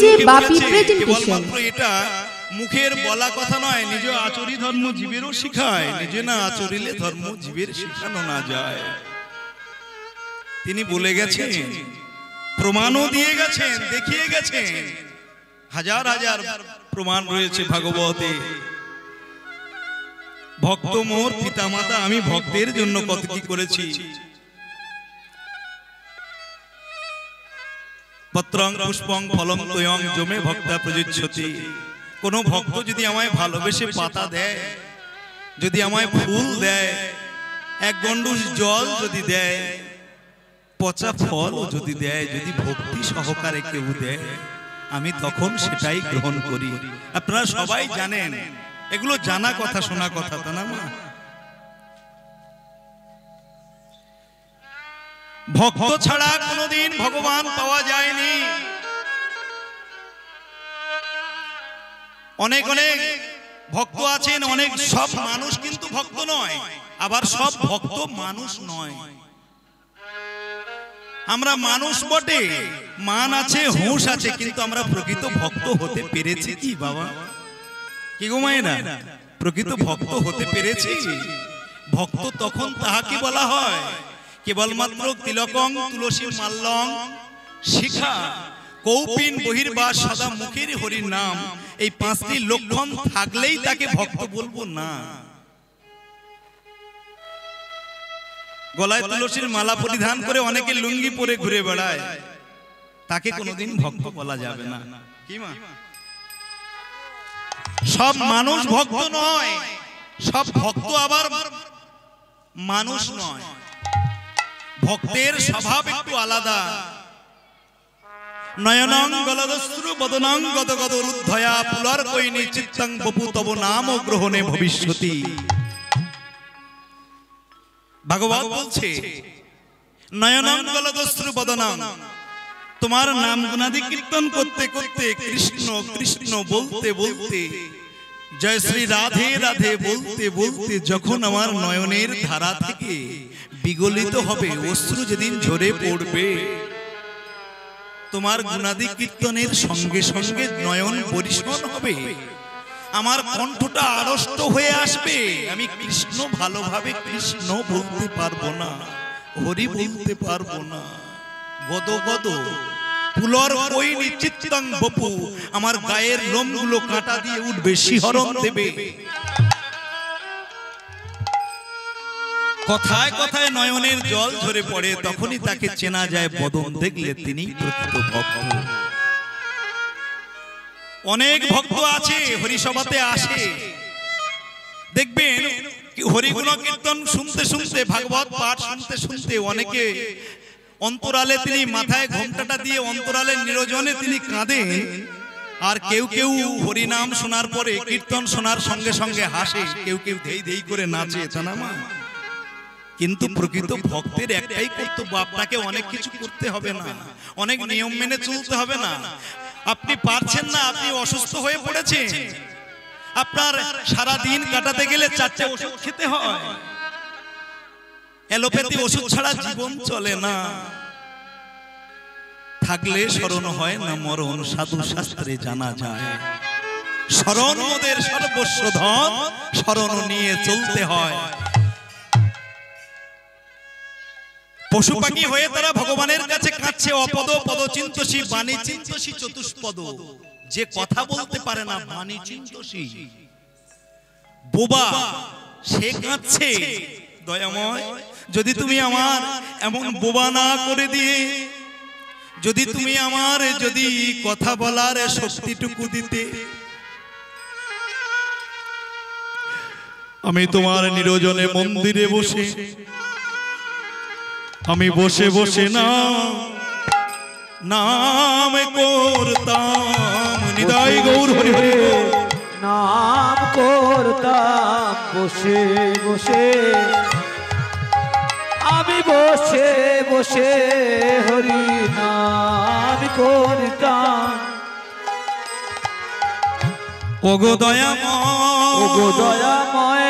DJ বাপি presentation. এটা মুখের বলা কথা নয়, নিজ আচরি ধর্ম জীবেরও শিখায়, নিজে না আচরিলে ধর্ম জীবের শিখানো না যায়। তিনি বলে গেছেন, প্রমাণও দিয়ে গেছেন, দেখিয়ে গেছেন, হাজার হাজার প্রমাণ রয়েছে ভাগবতে। ভক্ত মোর পিতামাতা, আমি ভক্তের জন্য কত কি করেছি। পত্রং পুষ্পং ফলং তয়ং জমে ভক্তা প্রযচ্ছতি। কোন ভক্ত যদি আমায় ভালোবেসে পাতা দেয়, যদি আমায় ফুল দেয়, এক গন্ডুস জল যদি দেয়, পচা ফল যদি দেয়, যদি ভক্তি সহকারে কেউ দেয়, আমি তখন সেটাই গ্রহণ করি। আপনারা সবাই জানেন, এগুলো জানা কথা, শোনা কথা, তা না মা? ভক্ত ছাড়া কোনোদিন ভগবান পাওয়া যায়নি। অনেক অনেক ভক্ত আছেন, অনেক, সব মানুষ কিন্তু ভক্ত নয়, আবার সব ভক্ত মানুষ নয়। আমরা মানুষ বটে, মান আছে, হুঁশ আছে, কিন্তু আমরা প্রকৃত ভক্ত হতে পেরেছি কি বাবা? কি গো মায়েরা, প্রকৃত ভক্ত হতে পেরেছি? ভক্ত তখন তাহাকে বলা হয় কেবলমাত্র তিলকং তুলসী মাল্যং শিখা কৌপিন বহির্বাস সদা মুখের হরির নাম, এই পাঁচটি লক্ষণ থাকলেই তাকে ভক্ত বলবো না। গলায় তুলসীর মালা পরিধান করে অনেকে লুঙ্গি পরে ঘুরে বেড়ায়, তাকে কোনোদিন ভক্ত বলা যাবে না। কি মা? সব মানুষ ভক্ত নয়, সব ভক্ত আবার মানুষ নয়। ভক্তের স্বভাব একটু আলাদা। নয়নং গলদশ্রু বদনং গদগদ রুদ্ধয়া পুলার কৈনি চিত্তং বপু তব নাম গ্রহণে ভবিষ্যতি। ভাগবত বলছে, নয়নং গলদশ্রু বদনং, তোমার নাম গুণাদি কীর্তন করতে করতে, কৃষ্ণ কৃষ্ণ বলতে বলতে, জয় শ্রী রাধে রাধে বলতে বলতে যখন আমার নয়নের ধারা থেকে বিগলিত হবে, অশ্রু যেদিন ঝরে পড়বে, তোমার গুণাদি কীর্তনের সঙ্গে সঙ্গে নয়ন পরিষ্কার হবে, আমার কণ্ঠটা আড়ষ্ট হয়ে আসবে, আমি কৃষ্ণ ভালোভাবে কৃষ্ণ বলতে পারবো না, হরি বলতে পারবো না। গদ গদ পুলর কৈনি চিত্তং বপু, আমার গায়ের লোমগুলো কাঁটা দিয়ে উঠবে, শিহরণ দেবে। কথায় কথায় নয়নের জল ঝরে পড়ে, তখনই তাকে চেনা যায়, বদন দেখলে তিনি প্রকৃত ভক্ত। অনেক ভক্ত আছে হরিসভাতে আসে, দেখবেন হরিগুণ কীর্তন শুনতে শুনতে, ভাগবত পাঠ শুনতে শুনতে অনেকে অন্তরালে তিনি মাথায় ঘোমটাটা দিয়ে অন্তরালের নিরজনে তিনি কাঁদেন, আর কেউ কেউ হরিনাম শোনার পরে, কীর্তন শোনার সঙ্গে সঙ্গে হাসে, কেউ কেউ ধেই ধেই করে নাচে, জানা মা? কিন্তু প্রকৃত ভক্তের একটাই কর্তব্য, আপনাকে অনেক কিছু করতে হবে না, অনেক নিয়ম মেনে চলতে হবে না। আপনি পারছেন না, আপনি অসুস্থ হয়ে পড়েছেন, আপনার সারা দিন কাটাতে গেলে 4টে ওষুধ খেতে হয়। অ্যালোপ্যাথি ওষুধ ছাড়া জীবন চলে না। থাকলে স্মরণ হয় না মরণ, সাধু শাস্ত্রে জানা যায়, স্মরণ মোদের সর্বস্ব ধন, স্মরণ নিয়ে চলতে হয়। পশু পাখি হয়ে তারা ভগবানের কাছে কাঁদছে, অপদ পদ চিন্তসী বাণী চিন্তসী চতুষ্পদ, যে কথা বলতে পারে না বাণী চিন্তসী। বোবা সে কাঁদছে, দয়াময় যদি তুমি আমার এমন বোবা না করে দিয়ে, যদি তুমি আমার যদি কথা বলার শক্তিটুকু দিতে, আমি তোমার নিরজনে মন্দিরে বসে, আমি বসে বসে নাম করতাম, নিদাই গৌর হরি হরি নাম করতাম বসে বসে, আমি বসে বসে হরি নাম করতাম। ওগো দয়াময়, ওগো দয়াময়,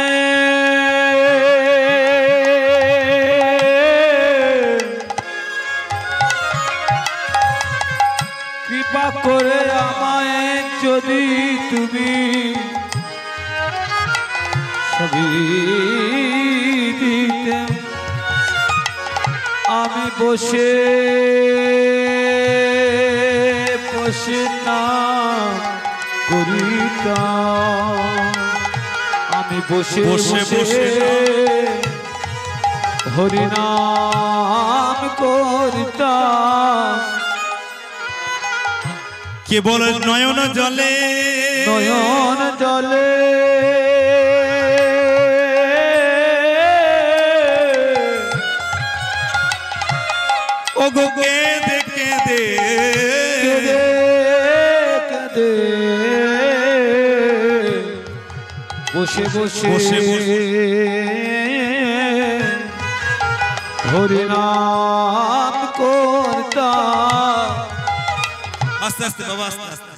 কৃপা করে আমায় যদি তুমি সবই দিতে, আমি বসে বসে না করিতাম, আমি বসে বসে বসে বসে হরিনাম করিতাম। কেবল নয়ন জলে নয়ন জলে ও গো কেঁদে কেঁদে কেঁদে কেঁদে বসে বসে বসে বসে হরিনাম করতাম। আস্তে আস্তে বাবা আস্তে আস্তে।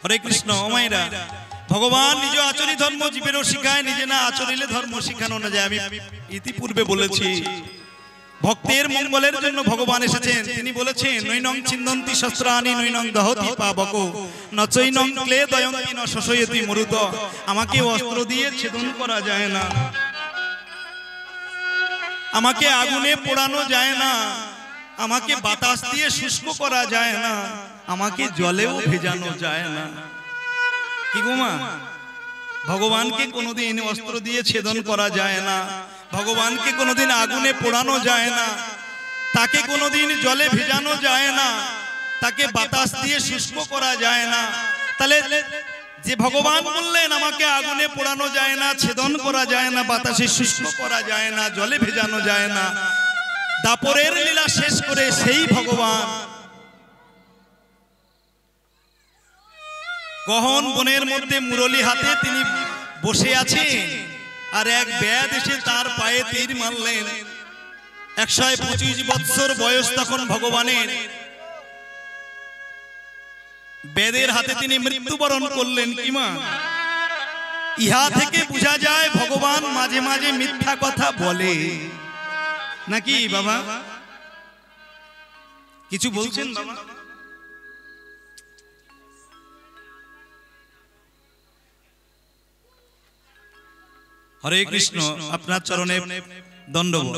হরে কৃষ্ণ মায়েরা, ভগবান নিজ আচরি ধর্ম জীবেরও শিখায়, নিজে না আচরিলে ধর্ম শিখানো না যায়। আমি ইতিপূর্বে বলেছি ভক্তের মঙ্গলের জন্য ভগবান এসেছেন। তিনি বলেছেন নৈনং ছিন্দন্তি শস্ত্রাণি নৈনং দহতি পাবক নচৈনং ক্লেদয়ন্তি ন শোষয়তি মরুত। আমাকে অস্ত্র দিয়ে ছেদন করা যায় না, আমাকে আগুনে পোড়ানো যায় না, আমাকে বাতাস দিয়ে শুষ্ক করা যায় না, আমাকে জলেও ভেজানো যায় না। কি গো মা, ভগবানকে কোনোদিন অস্ত্র দিয়ে ছেদন করা যায় না, ভগবানকে কোনোদিন আগুনে পোড়ানো যায় না, তাকে কোনোদিন জলে ভেজানো যায় না, তাকে বাতাস দিয়ে শুষ্ক করা যায় না। তাহলে যে ভগবান বললেন আমাকে আগুনে পোড়ানো যায় না, ছেদন করা যায় না, বাতাসে শুষ্ক করা যায় না, জলে ভেজানো যায় না, দাপরের লীলা শেষ করে সেই ভগবান গহন বনের মধ্যে মুরলী হাতে তিনি বসে আছেন, আর এক ব্যাধ এসে তার পায়ে তীর মারলেন। 125 বৎসর বয়স তখন ভগবানের। বেদের হাতে তিনি মৃত্যুবরণ করলেন। কি মা, ইহা থেকে বোঝা যায় ভগবান মাঝে মাঝে মিথ্যা কথা বলে নাকি বাবা? কিছু বলছেন বাবা? হরে কৃষ্ণ, আপনার চরণে দণ্ডবত।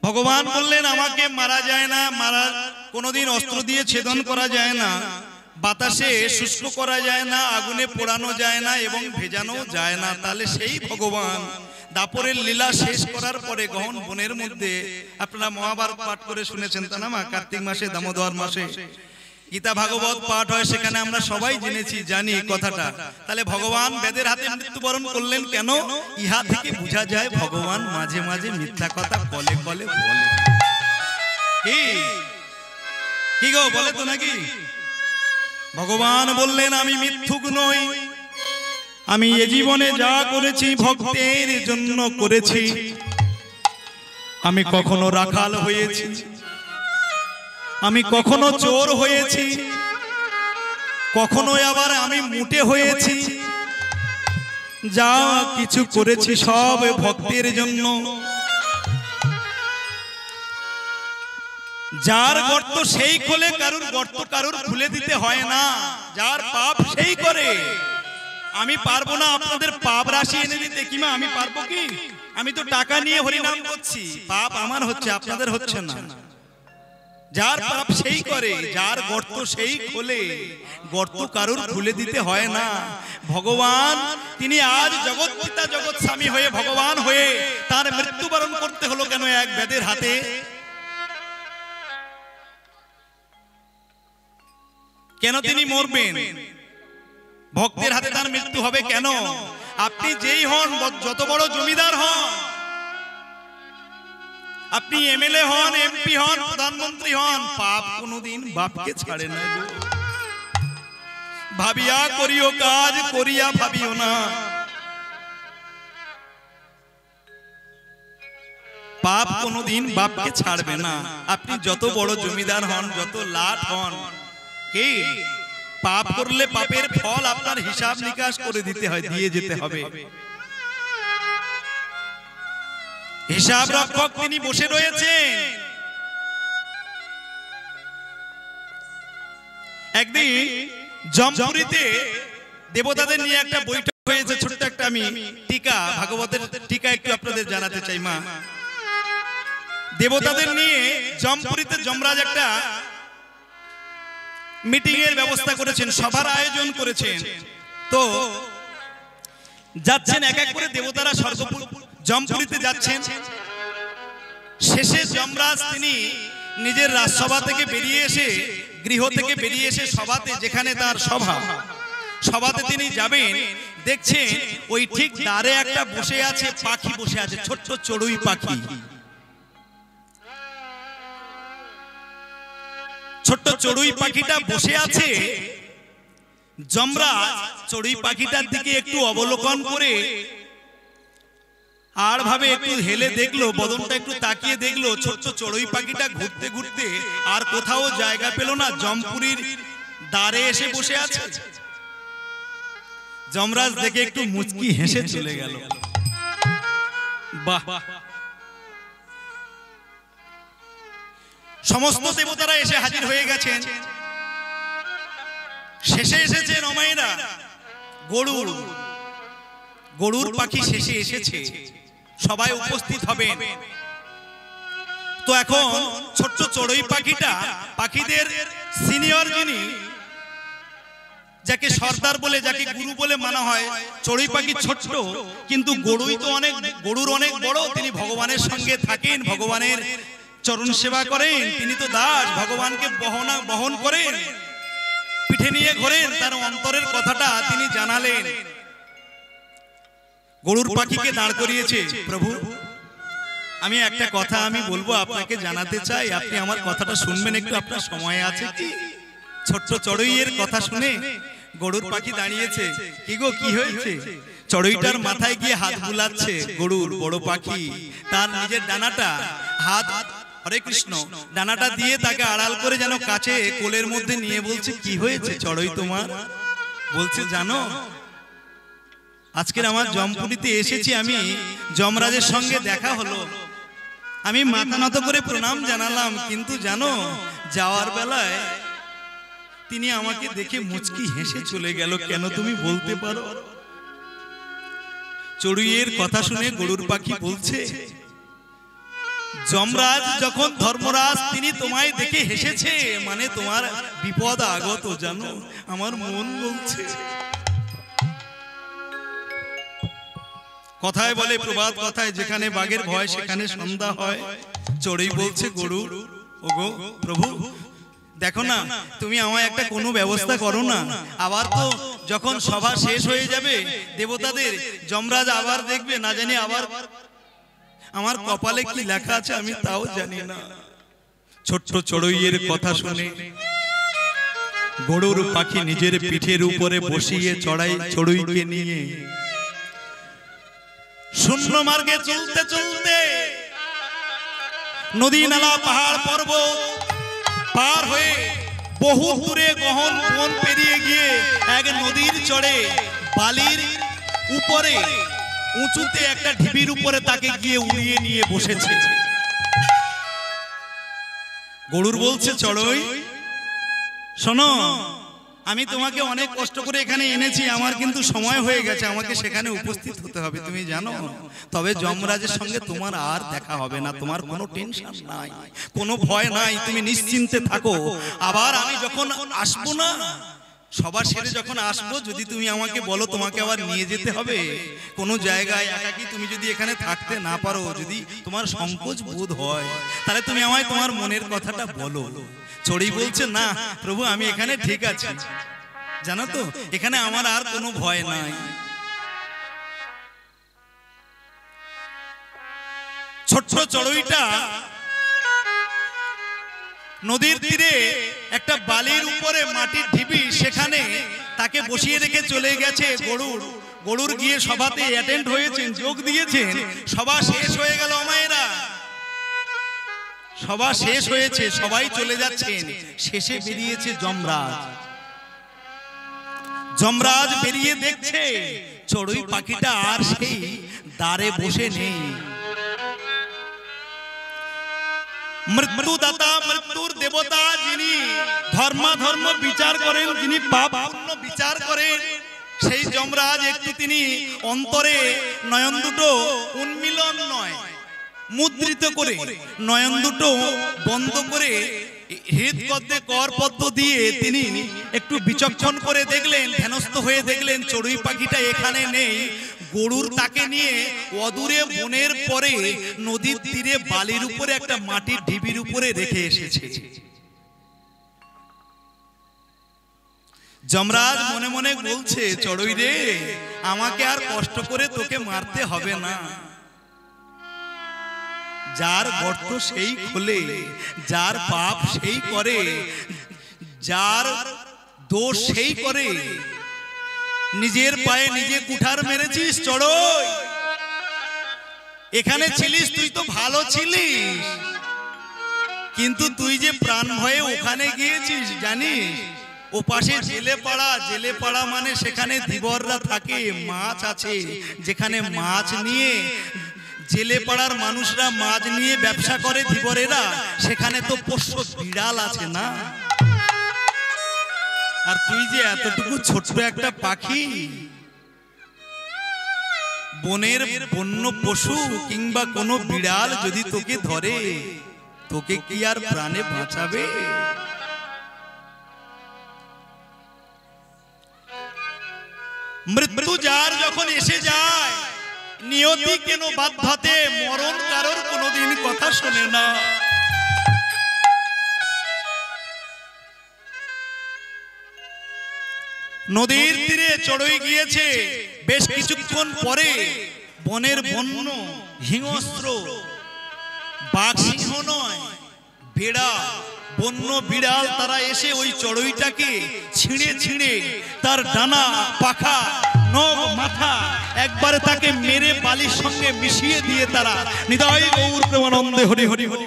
ভগবান বললেন আমাকে মারা যায় না, মারা কোনোদিন অস্ত্র দিয়ে ছেদন করা যায় না, বাতাসে শুষ্ক করা যায় না, আগুনে পোড়ানো যায় না এবং ভেজানো যায় না। তাহলে সেই ভগবান দাপরের লীলা শেষ করার পরে গহন বনের মধ্যে, আপনারা মহাভারত পাঠ করে শুনেছেন তা না মা? কার্তিক মাসে, দামোদর মাসে গীতা ভাগবত পাঠ হয়, সেখানে আমরা সবাই জেনেছি, জানি কথাটা। তাহলে ভগবান বেদের হাতে মৃত্যুবরণ করলেন কেন? ইহা থেকে বোঝা যায় ভগবান মাঝে মাঝে মিথ্যা কথা বলে বলে বলে। কি গো, বলে তো নাকি? ভগবান বললেন আমি মিথ্যুক নই, আমি এ জীবনে যা করেছি ভক্তের জন্য করেছি। আমি কখনো রাখাল হয়েছি, আমি কখনো চোর হয়েছি, কখনো আবার আমি মুটে হয়েছি। যা কিছু করেছি সব ভক্তের জন্য। যার গর্ত সেই খোলে, কারুর গর্ত কারুর খুলে দিতে হয় না। যার পাপ সেই করে। আমি পারবো না আপনাদের পাপ রাশি এনে দিতে। কি মা, আমি পারবো কি? আমি তো টাকা নিয়ে হরিনাম করছি, পাপ আমার হচ্ছে, আপনাদের হচ্ছে না। যার পাপ সেই করে, যার গর্ত সেই খোলে, গর্ত কারুর খুলে দিতে হয় না। ভগবান তিনি আজ জগৎ পিতা জগৎ স্বামী হয়ে ভগবান হয়ে তার মৃত্যুবরণ করতে হলো কেন এক বেদের হাতে? কেন তিনি মরবেন? ভক্তের হাতে তার মৃত্যু হবে কেন? আপনি যেই হন, যত বড় জমিদার হন, আপনি এমএলএ হন, এমপি হন, প্রধানমন্ত্রী হন, পাপ কোনদিন বাপকে ছাড়ে না। ভাবিয়া করিও কাজ, করিয়া ভাবিও না। পাপ কোনদিন বাপকে ছাড়বে না। আপনি যত বড় জমিদার হন, যত লাট হন, কি পাপ করলে পাপের ফল আপনার হিসাব নিকাশ করে দিতে হয়, দিয়ে যেতে হবে। হিসাব রক্ষক তিনি বসে রয়েছেন। একদিন জমপুরিতে দেবতাদের নিয়ে একটা বৈঠক হয়েছে, ছোট্ট একটা আমি টিকা, ভাগবতের টিকা একটু আপনাদের জানাতে চাই। মা, দেবতাদের নিয়ে জমপুরিতে যমরাজ একটা মিটিং এর ব্যবস্থা করেছেন, সভার আয়োজন করেছেন। তো যাচ্ছেন এক এক করে দেবতারা, স্বর্গপুর জমপুরিতে যাচ্ছেন। শেষে যমরাজ তিনি নিজের রাজসভা থেকে বেরিয়ে এসে, গৃহ থেকে বেরিয়ে এসে সভাতে, যেখানে তার সভাতে তিনি যাবেন, দেখছেন ওই ঠিক দ্বারে একটা বসে আছে পাখি, বসে আছে ছোট্ট চড়ুই পাখি। ছোট্ট চড়ুই পাখিটা বসে আছে। যমরাজ চড়ুই পাখিটার দিকে একটু অবলোকন করে আর ভাবে একটু হেলে দেখলো, বদনটা একটু তাকিয়ে দেখলো, ছোট্ট চড়ুই পাখিটা ঘুরতে ঘুরতে আর কোথাও জায়গা পেল না, জমপুরীর দ্বারে এসে বসে আছে। যমরাজ দেখে একটু মুচকি হেসে চলে গেল। বাহ! সমস্ত দেবতারা এসে হাজির হয়ে গেছেন। শেষে এসেছেন অমায়েরা গরুর পাখি শেষে এসেছে, সবাই উপস্থিত হবেন। তো এখন ছোট্ট চড়ুই পাখিটা, পাখিদের সিনিয়র যিনি, যাকে সর্দার বলে, যাকে গুরু বলে মানা হয়, চড়ুই পাখি ছোট্ট কিন্তু গরুর অনেক বড়। তিনি ভগবানের সঙ্গে থাকেন, ভগবানের চরণ সেবা করেন, তিনি তো দাস, ভগবানকে বহন করেন, পিঠে নিয়ে ঘোরেন। তার অন্তরের কথাটা তিনি জানালেন। গরুর পাখিকে দাঁড় করিয়েছে। প্রভু, আমি একটা কথা আমি বলবো, আপনাকে জানাতে চাই, আপনি আমার কথাটা শুনবেন একটু, আপনার সময় আছে কি? ছোট্ট চড়ুইয়ের কথা শুনে গরুর পাখি দাঁড়িয়েছে। কি গো, কি হয়েছে? চড়ুইটার মাথায় গিয়ে হাত বুলাচ্ছে গরুর বড় পাখি, তার নিজের ডানাটা হাত, হরে কৃষ্ণ, ডানাটা দিয়ে তাকে আড়াল করে যেন কাছে কোলের মধ্যে নিয়ে বলছে, কি হয়েছে চড়ুই তোমার? বলছে, জানো, আজকের আমার জমপুরিতে এসেছি, আমি যমরাজের সঙ্গে দেখা হলো, আমি মাথা নত করে প্রণাম জানালাম, কিন্তু জানো, যাওয়ার বেলায় তিনি আমাকে দেখে মুচকি হেসে চলে গেল। কেন তুমি বলতে পারো? চড়ুইয়ের কথা শুনে গরুর পাখি বলছে, যমরাজ যখন ধর্মরাজ, তিনি তোমায় দেখে হেসেছে, মানে তোমার বিপদ আগত, জানো, আমার মন বলছে। কথায় বলে প্রবাদ কথায়, যেখানে বাঘের ভয় সেখানে সন্ধ্যা হয়। চড়ুই বলছে, গরু, ওগো প্রভু, দেখো না, তুমি আমায় একটা কোনো ব্যবস্থা করো না। আবার তো যখন সভা শেষ হয়ে যাবে দেবতাদের, যমরাজ আবার দেখবে, না জানি আবার আমার কপালে কি লেখা আছে আমি তাও জানি না। ছোট্ট চড়ুইয়ের কথা শুনে গরুর পাখি নিজের পিঠের উপরে বসিয়ে চড়ুইকে নিয়ে শূন্য মার্গে চলতে চলতে নদী, নালা, পাহাড়, পর্বত পার হয়ে বহু দূরে গহন বন পেরিয়ে গিয়ে এক নদীর চড়ে বালির উপরে উঁচুতে একটা ঢিবির উপরে তাকে গিয়ে উড়িয়ে নিয়ে বসেছে। গরুর বলছে, চড়ুই শোনো, আমি তোমাকে অনেক কষ্ট করে এখানে এনেছি, আমার কিন্তু সময় হয়ে গেছে, আমাকে সেখানে উপস্থিত হতে হবে, তুমি জানো। তবে যমরাজের সঙ্গে তোমার আর দেখা হবে না, তোমার কোনো টেনশন নাই, কোনো ভয় নাই, তুমি নিশ্চিন্তে থাকো। আবার আমি যখন আসবো না, সবার সেরে যখন আসবো, যদি তুমি আমাকে বলো তোমাকে আবার নিয়ে যেতে হবে কোনো জায়গায় একাকি, তুমি যদি এখানে থাকতে না পারো, যদি তোমার সংকোচ বোধ হয়, তাহলে তুমি আমায় তোমার মনের কথাটা বলো। চড়ুই বলছে, না প্রভু, আমি এখানে ঠিক আছি, জানো তো, এখানে আমার আর কোনো ভয় নাই। ছোট্ট চড়ুইটা নদীর তীরে একটা বালির উপরে মাটির ঢিবি, সেখানে তাকে বসিয়ে রেখে চলে গেছে গরুর গিয়ে সভাতে অ্যাটেন্ড হয়েছেন, যোগ দিয়েছেন। সভা শেষ হয়ে গেল মায়েরা, সভা শেষ হয়েছে, সবাই চলে যাচ্ছেন। শেষে বেরিয়েছে যমরাজ বেরিয়ে দেখছে চড়ুই পাখিটা আর সেই দ্বারে বসে নেই। মৃত্যুদাতা, মৃত্যুর দেবতা, যিনি ধর্মাধর্ম বিচার করেন, যিনি পাপ পুণ্য বিচার করেন, সেই যমরাজ একটু তিনি অন্তরে নয়ন দুটো উন্মিলন নয় মুদ্রিত করে, নয়ন দুটো বন্ধ করে হৃদপদ্মে করপদ্ম দিয়ে তিনি একটু বিচক্ষণ করে দেখলেন, ধ্যানস্থ হয়ে দেখলেন চড়ুই পাখিটা এখানে নেই। গরুর তাকে নিয়ে অদূরে বনের পরে নদীর তীরে বালির উপরে একটা মাটির ঢিবির উপরে রেখে এসেছে। যমরাজ মনে মনে বলছে, চড়ুই রে, আমাকে আর কষ্ট করে তোকে মারতে হবে না। যার গর্ত সেই খোলে, যার পাপ সেই করে, যার দোষ সেই করে। নিজের পায়ে নিজে কুঠার মেরেছিস চড়ুই, এখানে ছিলিস তুই তো ভালো ছিলিস, কিন্তু তুই যে প্রাণ ভয়ে ওখানে গিয়েছিস জানিস? ও পাশে জেলেপাড়া, জেলেপাড়া মানে সেখানে ধীবররা থাকে, মাছ আছে, যেখানে মাছ নিয়ে জেলেপাড়ার মানুষরা মাছ নিয়ে ব্যবসা করে ধীবরেরা, সেখানে তো পোষ্য বিড়াল আছে না। আর তুই যে এতটুকু ছোট্ট একটা পাখি, বনের বন্য পশু কিংবা কোনো বিড়াল যদি তোকে ধরে, তোকে কি আর প্রাণে বাঁচাবে? মৃত্যু যার যখন এসে যায়, নিয়তি কেন বাধ্যাতে, মরণ কারোর কোনোদিন কথা শোনে না। নদীর তীরে চড়ুই গিয়েছে, বেশ কিছুক্ষণ পরে বনের বন্য হিংস্র, বাঘ সিংহ নয়, বিড়াল, বন্য বিড়াল, তারা এসে ওই চড়ুইটাকে ছিঁড়ে ছিঁড়ে তার ডানা, পাখা, নখ, মাথা একবারে তাকে মেরে বালির সঙ্গে মিশিয়ে দিয়ে তারা নিতাই গৌর প্রেমানন্দে হরি হরি হরি।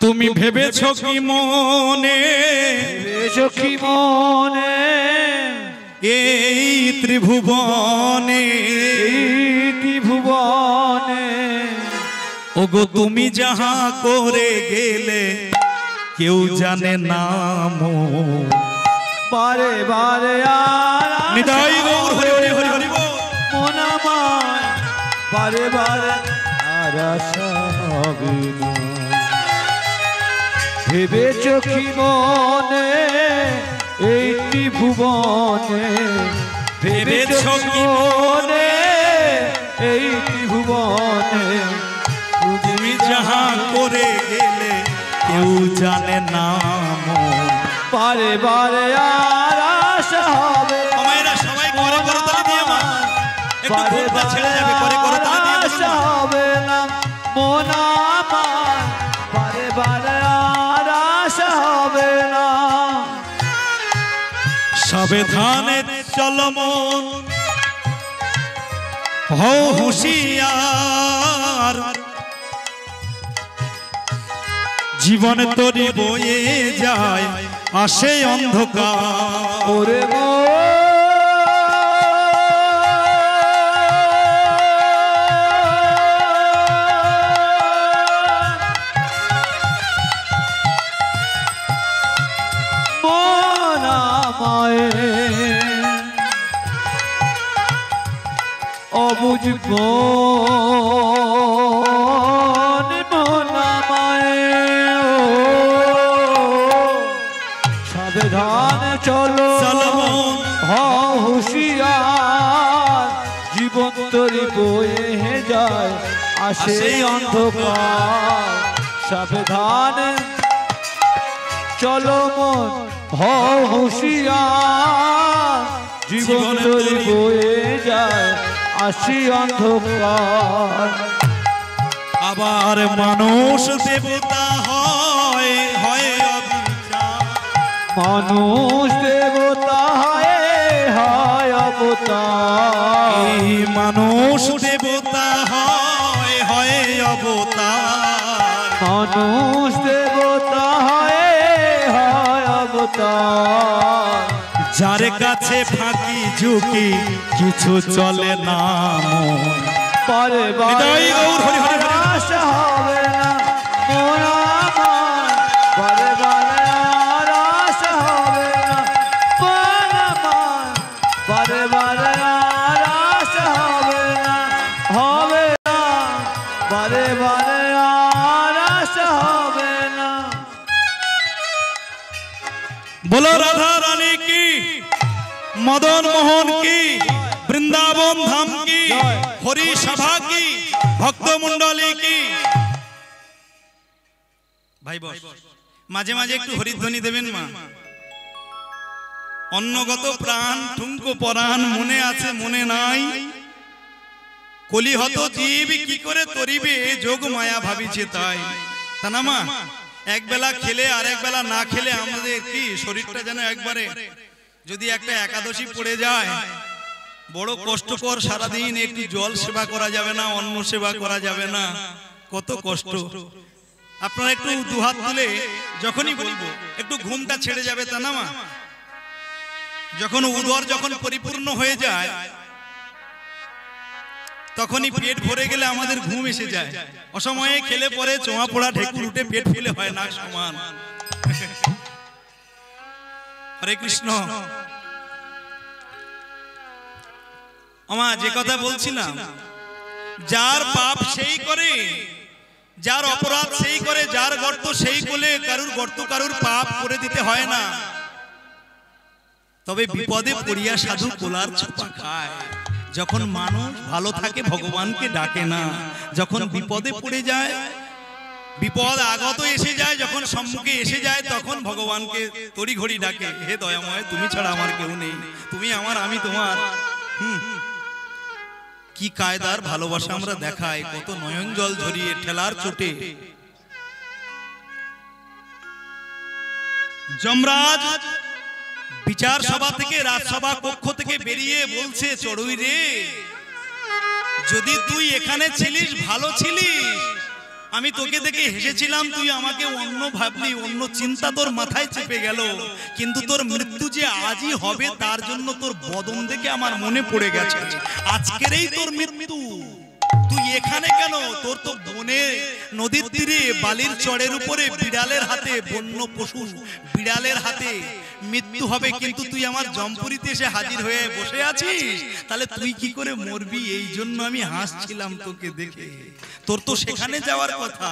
তুমি ভেবেছ কি মনে, ভেবেছ কি মনে, এই ত্রিভুবনে, এই ত্রিভুবনে, ওগো তুমি যাহা করে গেলে কেউ জানে নাম, বারে বারে আর নিতাই গৌর হরি হরি হরি হরি বল। মন আমার বারে বারে আর আশা হবে না। ভেবেছ কি মনে, এই ত্রিভুবনে, ভেবেছ কি মনে, এই ত্রিভুবনে, তুমি যাহা করে গেলে কেউ জানে নাম, বারে বারে আর আশা হবে। মায়েরা সবাই করে করে তালি দিয়ে মা একটু ঘুমটা ছেড়ে যাবে, করে করে তালি দিয়ে আশা হবে না মন আমার, বারে বারে আর আশা হবে না। সাবধানে চল মন, হও হুঁশিয়ার, জীবন তরি বয়ে যায় আসে অন্ধকার। ওরে মন আমায় অবুঝ চলো হও হুঁশিয়ার, জীবন তরি বয়ে যায় আসে অন্ধকার। সাবধানে চলো মন হও হুঁশিয়ার, জীবন তরি বয়ে যায় আসে অন্ধকার। আবার মানুষ দেবতা হয়, হয় মানুষ দেবতা হয়, হয় অবতার। মানুষ দেবতা হয়, হয় অবতার। মানুষ দেবতা হয়, হয় অবতার। যার কাছে ফাঁকি ঝুঁকি কিছু চলে না, পরে বারে হৃদয় গৌর হরি হরি হরি। আশ হবে না মন আমার পরে বারে আর আশ হবে না মন আমার পরে বারে আর আশ হবে না পরে বারে আর আশ হবে না। बोलो राधा रानी की, मदन मोहन की, वृंदावन धाम की, हरि सभा की, भक्त मंडली की। भाई बस মাঝে মাঝে একটু হরিধ্বনি দেবেন মা। অন্নগত প্রাণ ঠুঙ্কো পরাণ মনে আছে মনে নাই, কলিহত জীব কি করে তরিবে যোগ মায়া ভাবিছে তাই। তা না মা, এক বেলা খেলে আর এক বেলা না খেলে আমাদের কি শরীরটা যেন একবারে, যদি একটা একাদশী পড়ে যায় বড় কষ্টকর, সারাদিন একটু জল সেবা করা যাবে না, অন্ন সেবা করা যাবে না, কত কষ্ট। আপনারা একটু দুহাত তুলে যখনই বলবো একটু ঘুমটা ছেড়ে যাবে, তা না মা? যখন উদর যখন পরিপূর্ণ হয়ে যায় তখনই পেট ভরে গেলে আমাদের ঘুম এসে যায়। অসময়ে খেলে পরে চোয়া পোড়া ঢেকুর উঠে পেট ফুলে হয় না সমান। হরে কৃষ্ণ। আমা যে কথা বলছিলাম, যার পাপ সেই করে, যার অপরাধ সেই করে, যার গর্ত সেই কোলে, কারুর গর্ত কারুর পাপ করে দিতে হয় না। তবে বিপদে পড়িয়া সাধু কোলার ছোপা খায়। যখন মানুষ ভালো থাকে ভগবানকে ডাকে না, যখন বিপদে পড়ে যায়, বিপদ আগত এসে যায়, যখন সম্মুখে এসে যায় তখন ভগবানকে তড়িঘড়ি ডাকে, হে দয়াময় তুমি ছাড়া আমার কেউ নেই, তুমি আমার আমি তোমার। কি কায়দার ভালোবাসা আমরা দেখাই, কত নয়ন জল ঝরিয়ে ঠেলার চোটে। যমরাজ বিচার সভা থেকে, রাজসভা কক্ষ থেকে বেরিয়ে বলছে, চড়ুই রে, যদি তুই এখানে ছিলিস ভালো ছিলিস, আমি তোকে দেখে হেসেছিলাম, তুই আমাকে অন্য ভাবলি, অন্য চিন্তা তোর মাথায় চেপে গেল, কিন্তু তোর মৃত্যু যে আজই হবে তার জন্য তোর বদন দেখে আমার মনে পড়ে গেছে, আজকেরই তোর মৃত্যু। তুই এখানে কেন? তোর তো বনে নদীর তীরে বালির চড়ের উপরে বিড়ালের হাতে, বন্য পশু বিড়ালের হাতে মৃত্যু হবে, কিন্তু তুই আমার জমপুরিতে এসে হাজির হয়ে বসে আছিস, তাহলে তুই কি করে মরবি? এই জন্য আমি হাসছিলাম তোকে দেখে, তোর তো সেখানে যাওয়ার কথা।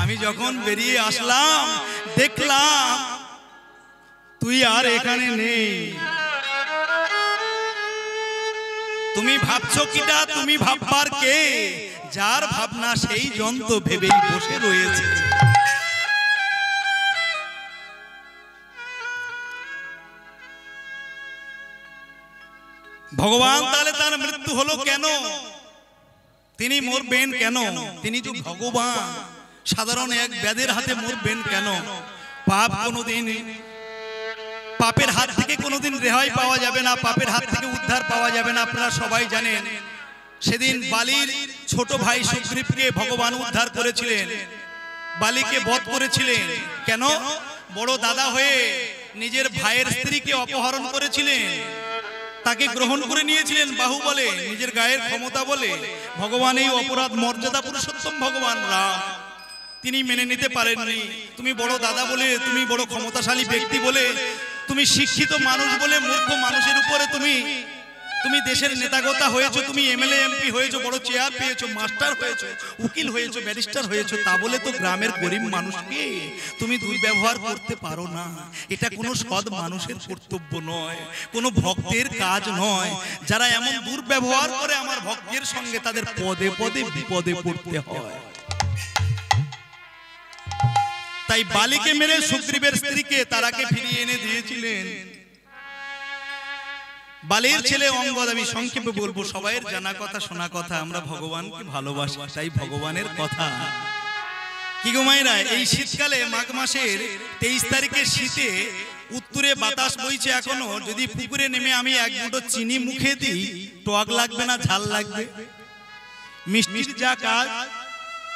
আমি যখন বেরিয়ে আসলাম দেখলাম তুই আর এখানে নেই। তুমি ভাবছো কিটা? তুমি ভাববার কে? যার ভাবনা সেই যন্ত্র ভেবেই বসে রয়েছে। ভগবান তাহলে তার মৃত্যু হলো কেন? তিনি মরবেন কেন? তিনি যে ভগবান, সাধারণ এক ব্যাধের হাতে মরবেন কেন? পাপ কোনোদিন, পাপের হাত থেকে কোনোদিন রেহাই পাওয়া যাবে না, পাপের হাত থেকে উদ্ধার পাওয়া যাবে না। আপনারা সবাই জানেন সেদিন বালির ছোট ভাই সুগ্রীবকে ভগবান উদ্ধার করেছিলেন, বালিকে বধ করেছিলেন। কেন? বড় দাদা হয়ে নিজের ভাইয়ের স্ত্রীকে অপহরণ করেছিলেন, তাকে গ্রহণ করে নিয়েছিলেন বাহুবলে, নিজের গায়ের ক্ষমতা বলে। ভগবান এই অপরাধ, মর্যাদা পুরুষোত্তম ভগবান রাম, তিনি মেনে নিতে পারেননি। তুমি বড় দাদা বলে, তুমি বড় ক্ষমতাশালী ব্যক্তি বলে, তুমি শিক্ষিত মানুষ বলে মূর্খ মানুষের উপরে তুমি দেশের নেতাগোতা হয়েছো, তুমি এমএলএ এমপি হয়েছো, বড় চেয়ার পেয়েছো, মাস্টার হয়েছো, উকিল হয়েছো, ব্যারিস্টার হয়েছো, তা বলে তো গ্রামের গরিব মানুষকে তুমি দুর্ব্যবহার করতে পারো না। এটা কোনো সৎ মানুষের কর্তব্য নয়, কোনো ভক্তের কাজ নয়। যারা এমন দুর্ব্যবহার করে আমার ভক্তের সঙ্গে, তাদের পদে পদে বিপদে পড়তে হয়। তাই বালিকে মেরে সুগ্রীবের স্ত্রীকে তারাকে ফিরিয়ে এনে দিয়েছিলেন বালির ছেলে অঙ্গদ। আমি সংক্ষেপে বলবো, সবাইয়ের জানা কথা, শোনা কথা, আমরা ভগবানকে ভালোবাসি, তাই ভগবানের কথা। কি গো মায়েরা, এই শীতকালে মাঘ মাসের 23 তারিখের শীতে উত্তরে বাতাস বইছে এখনো, যদি পুকুরে নেমে আমি এক মুঠো চিনি মুখে দিই, টক লাগবে না ঝাল লাগবে? মিষ্টির যা কাজ,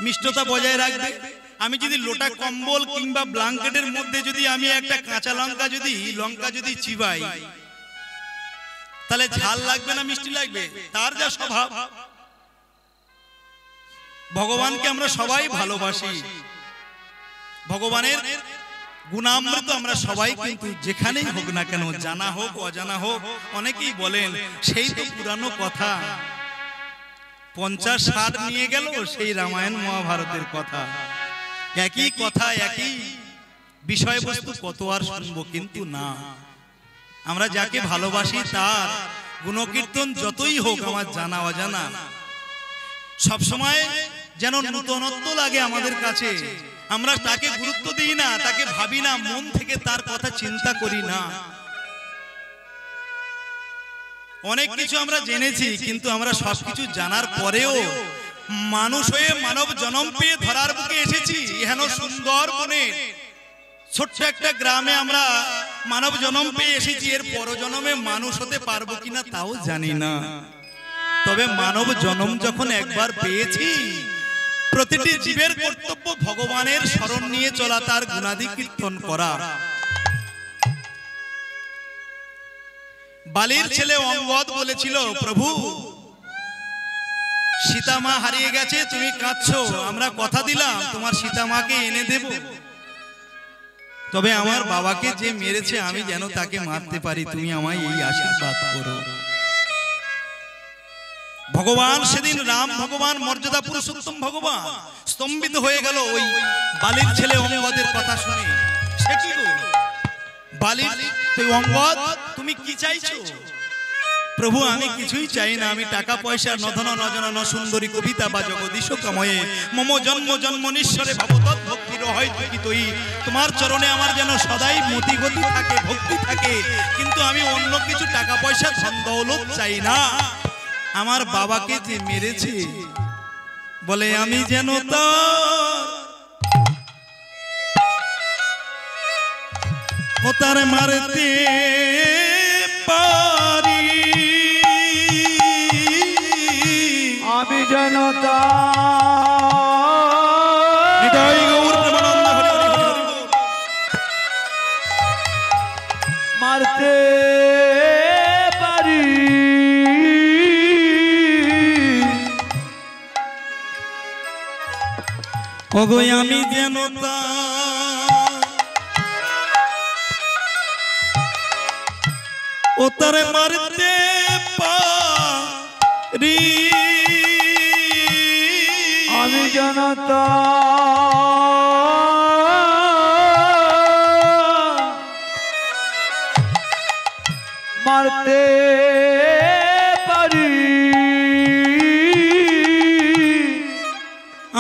মিষ্টতা বজায় রাখবে। আমি যদি লোটা কম্বল কিংবা ব্ল্যাঙ্কেটের মধ্যে যদি আমি একটা কাঁচা লঙ্কা যদি চিবাই, তাহলে ঝাল লাগবে না মিষ্টি লাগবে? তার যা স্বভাব। ভগবানকে আমরা সবাই ভালোবাসি, ভগবানের গুণামৃত আমরা সবাই কিন্তু যেখানেই হোক না কেন, জানা হোক অজানা হোক, অনেকেই বলেন সেই তো পুরানো কথা, 50-60 নিয়ে গেল সেই রামায়ণ মহাভারতের কথা, একই কথা একই বিষয়বস্তু, কত আর শুনবো। কিন্তু না, আমরা যাকে ভালোবাসি তার গুণকীর্তন যতই হোক আমার জানা অজানা, সবসময় যেন নূতনত্ব লাগে আমাদের কাছে। আমরা তাকে গুরুত্ব দিই না, তাকে ভাবি না, মন থেকে তার কথা চিন্তা করি না। অনেক কিছু আমরা জেনেছি, কিন্তু আমরা সবকিছু জানার পরেও মানুষ হয়ে মানব জন্ম পেয়ে ধরার বুকে এসেছি। হেন সুন্দর বনে ছোট্ট একটা গ্রামে আমরা মানব জন্ম পেয়ে এসেছি, এর পরজন্মে মানুষ হতে পারবো কিনা তাও জানি না। তবে মানব জন্ম যখন একবার পেয়েছি, প্রতিটি জীবের কর্তব্য ভগবানের শরণ নিয়ে চলা, তার গুণাদি কীর্তন করা। বালির ছেলে অঙ্গদ বলেছিল, প্রভু সীতা মা হারিয়ে গেছে, তুমি কাঁদছো, আমরা কথা দিলাম তোমার সীতা মাকে এনে দেব, তবে আমার বাবাকে যে মেরেছে আমি যেন তাকে মারতে পারি, তুমি আমায় এই আশীর্বাদ করো। ভগবান সেদিন রাম ভগবান, মর্যাদা পুরুষোত্তম ভগবান স্তম্ভিত হয়ে গেল ওই বালির ছেলে অঙ্গদের কথা শুনে। সে কি গো বালির, তুই অঙ্গদ তুমি কি চাইছো? প্রভু আমি কিছুই চাই না, আমি টাকা পয়সা নধন নজন ন সুন্দরী কবিতা বা জগদীশ কাময়ে মম জন্ম জন্মনীশ্বরে ভবতৎ ভক্তির হয় তুই, তোমার চরণে আমার যেন সদাই মতি গতি থাকে, ভক্তি থাকে, কিন্তু আমি অন্য কিছু টাকা পয়সা ধন দৌলত চাই না। আমার বাবাকে যে মেরেছে বলে আমি যেন তার মারতে পারি, আমি যেন মারতে পারি, ওগো আমি যেন ও তারে মারতে পারি, আমি যেন মারতে পারি।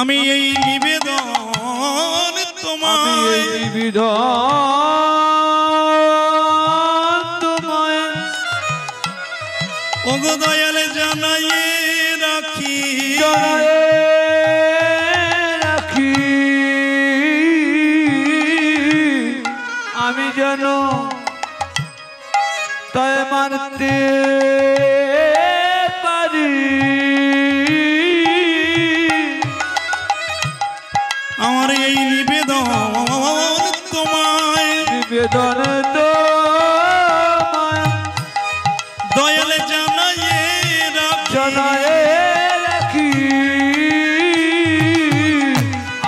আমি এই নিবেদন তোমায়, ওগো দয়ালে জানাইয়ে রাখি, আমি যেন তাই মারতে পারি, আমার এই নিবেদন তোমায়, নিবেদন দয়ালে জানাইয়ে রাখি,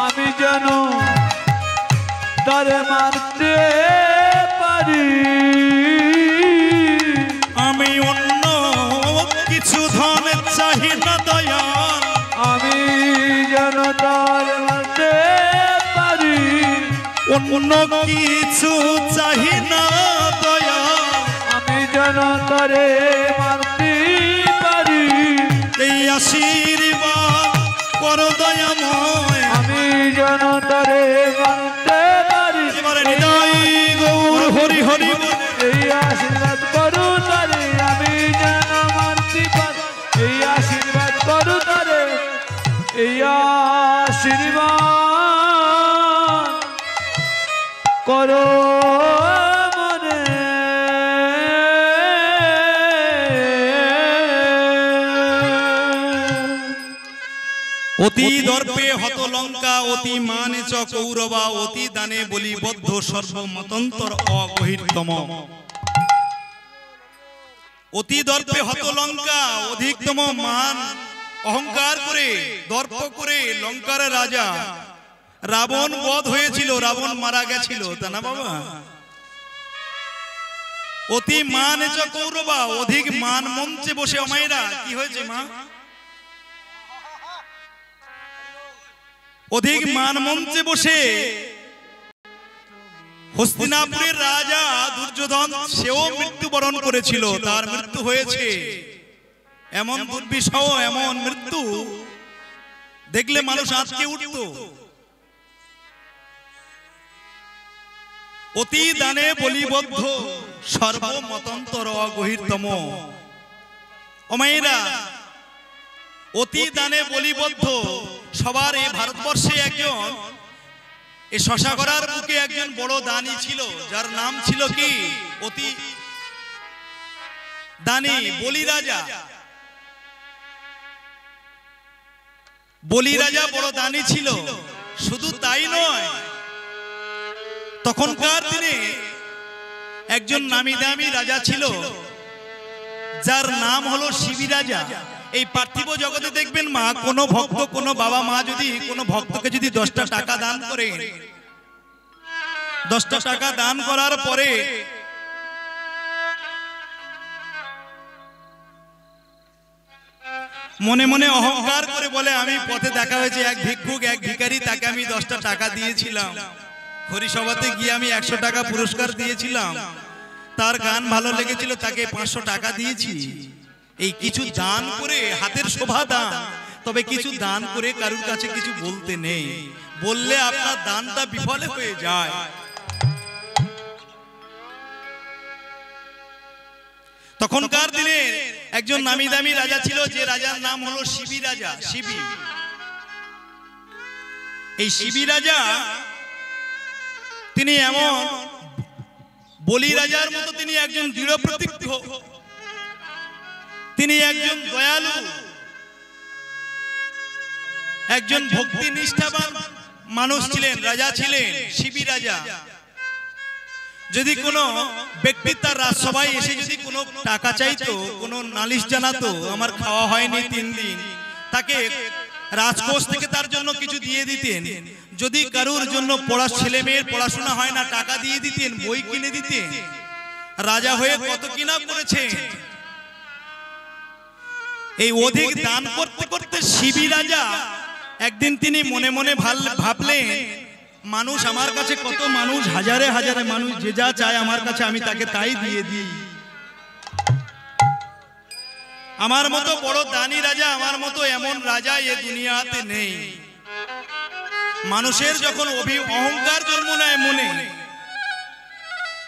আমি যেন তারে মারতে পারি। আমি অন্য কিছু ধন চাহি না দয়াল, আমি যেন তারে মারতে পারি, অন্য কিছু চাহি না দয়াল, আমি যেন তারে মারতে পারি। এই আশীর্বাদ করো দয়াময়, আমি যেন তারে মারতে পারি। এবারে হৃদয় গৌর হরি হরি, এই আশীর্বাদ করু তারে, আমি যেন মারতে পারি। এই আশীর্বাদ করু তারে, এই আশীর্বাদ করো মনে। অতি দর্পে হত লঙ্কা, অতি মানে চ কৌরবা, অতি দানে বলিবদ্ধ সর্বমতন্তর অগহিতম। অতি দর্পে হত লঙ্কা, অধিকতম মান অহংকার করে দর্প করে লঙ্কার রাজা রাবণ বধ হয়েছিল, রাবণ মারা গেছিল, তা না বাবা? অতি মান চ কৌরবা, অধিক মান মঞ্চে বসে অমায়েরা কি হয়েছে মা? অধিক মান মঞ্চে বসে হস্তিনাপুরের রাজা দুর্যোধন সেও মৃত্যুবরণ করেছিল, তার মৃত্যু হয়েছে। এমন দুর্বিষহ এমন মৃত্যু দেখলে মানুষ আজকে উঠত। অতি দানে বলিবদ্ধ সর্বমতন্তর অগহীরতম। অমায়েরা, অতি দানে বলিবদ্ধ সবার এই ভারতবর্ষে একজন, এই শশাগড়ার বুকে একজন বড় দানী ছিল, যার নাম ছিল কি? অতি দানী বলি রাজা। বলি রাজা বড় দানী ছিল। শুধু তাই নয়, তখনকার দিনে একজন নামি দামি রাজা ছিল, যার নাম হলো শিবি রাজা। এই পার্থিব জগতে দেখবেন মা, কোন ভক্ত, কোন বাবা মা যদি কোন ভক্তকে যদি 10টা টাকা দান করে, 10টা টাকা দান করার পরে মনে মনে অহংকার করে বলে, আমি পথে দেখা হয়েছে এক ভিক্ষুক, এক ভিখারি, তাকে আমি 10টা টাকা দিয়েছিলাম, হরিসভাতে গিয়ে আমি 100 টাকা পুরস্কার দিয়েছিলাম, তার গান ভালো লেগেছিল, তাকে 500 টাকা দিয়েছি। এই কিছু দান করে, হাতের শোভা দান, তবে কিছু দান করে কারুর কাছে কিছু বলতে নেই, বললে আপনার দানটা বিফলে হয়ে যায়। তখনকার দিনে একজন নামি দামি রাজা ছিল, যে রাজার নাম হলো শিবি রাজা। শিবি, এই শিবি রাজা তিনি এমন বলি রাজার মতো তিনি একজন দৃঢ় প্রতিজ্ঞ, তিনি একজন দয়ালু, একজন ভক্তি নিষ্ঠাবান মানুষ ছিলেন, রাজা ছিলেন শিবি রাজা। যদি কোনো ব্যক্তি তার রাজসভায় এসে যদি কোনো টাকা চাইতো, কোনো নালিশ জানাতো, আমার খাওয়া হয়নি 3 দিন, তাকে রাজকোষ থেকে তার জন্য কিছু দিয়ে দিতেন। যদি কারুর জন্য ছেলে মেয়ের পড়াশোনা হয় না, টাকা দিয়ে দিতেন, বই কিনে দিতেন। রাজা হয়ে কত কিনা করেছেন। এই অধিক দান করতে করতে শিবি রাজা একদিন তিনি মনে মনে ভাবলেন, মানুষ আমার কাছে কত মানুষ, হাজারে হাজারে মানুষ, যে যা চায় আমার কাছে আমি তাকে তাই দিয়ে দিই। আমার মতো বড় দানী রাজা, আমার মতো এমন রাজা এ দুনিয়াতে নেই। মানুষের যখন অহংকার জন্ম নেয় মনে,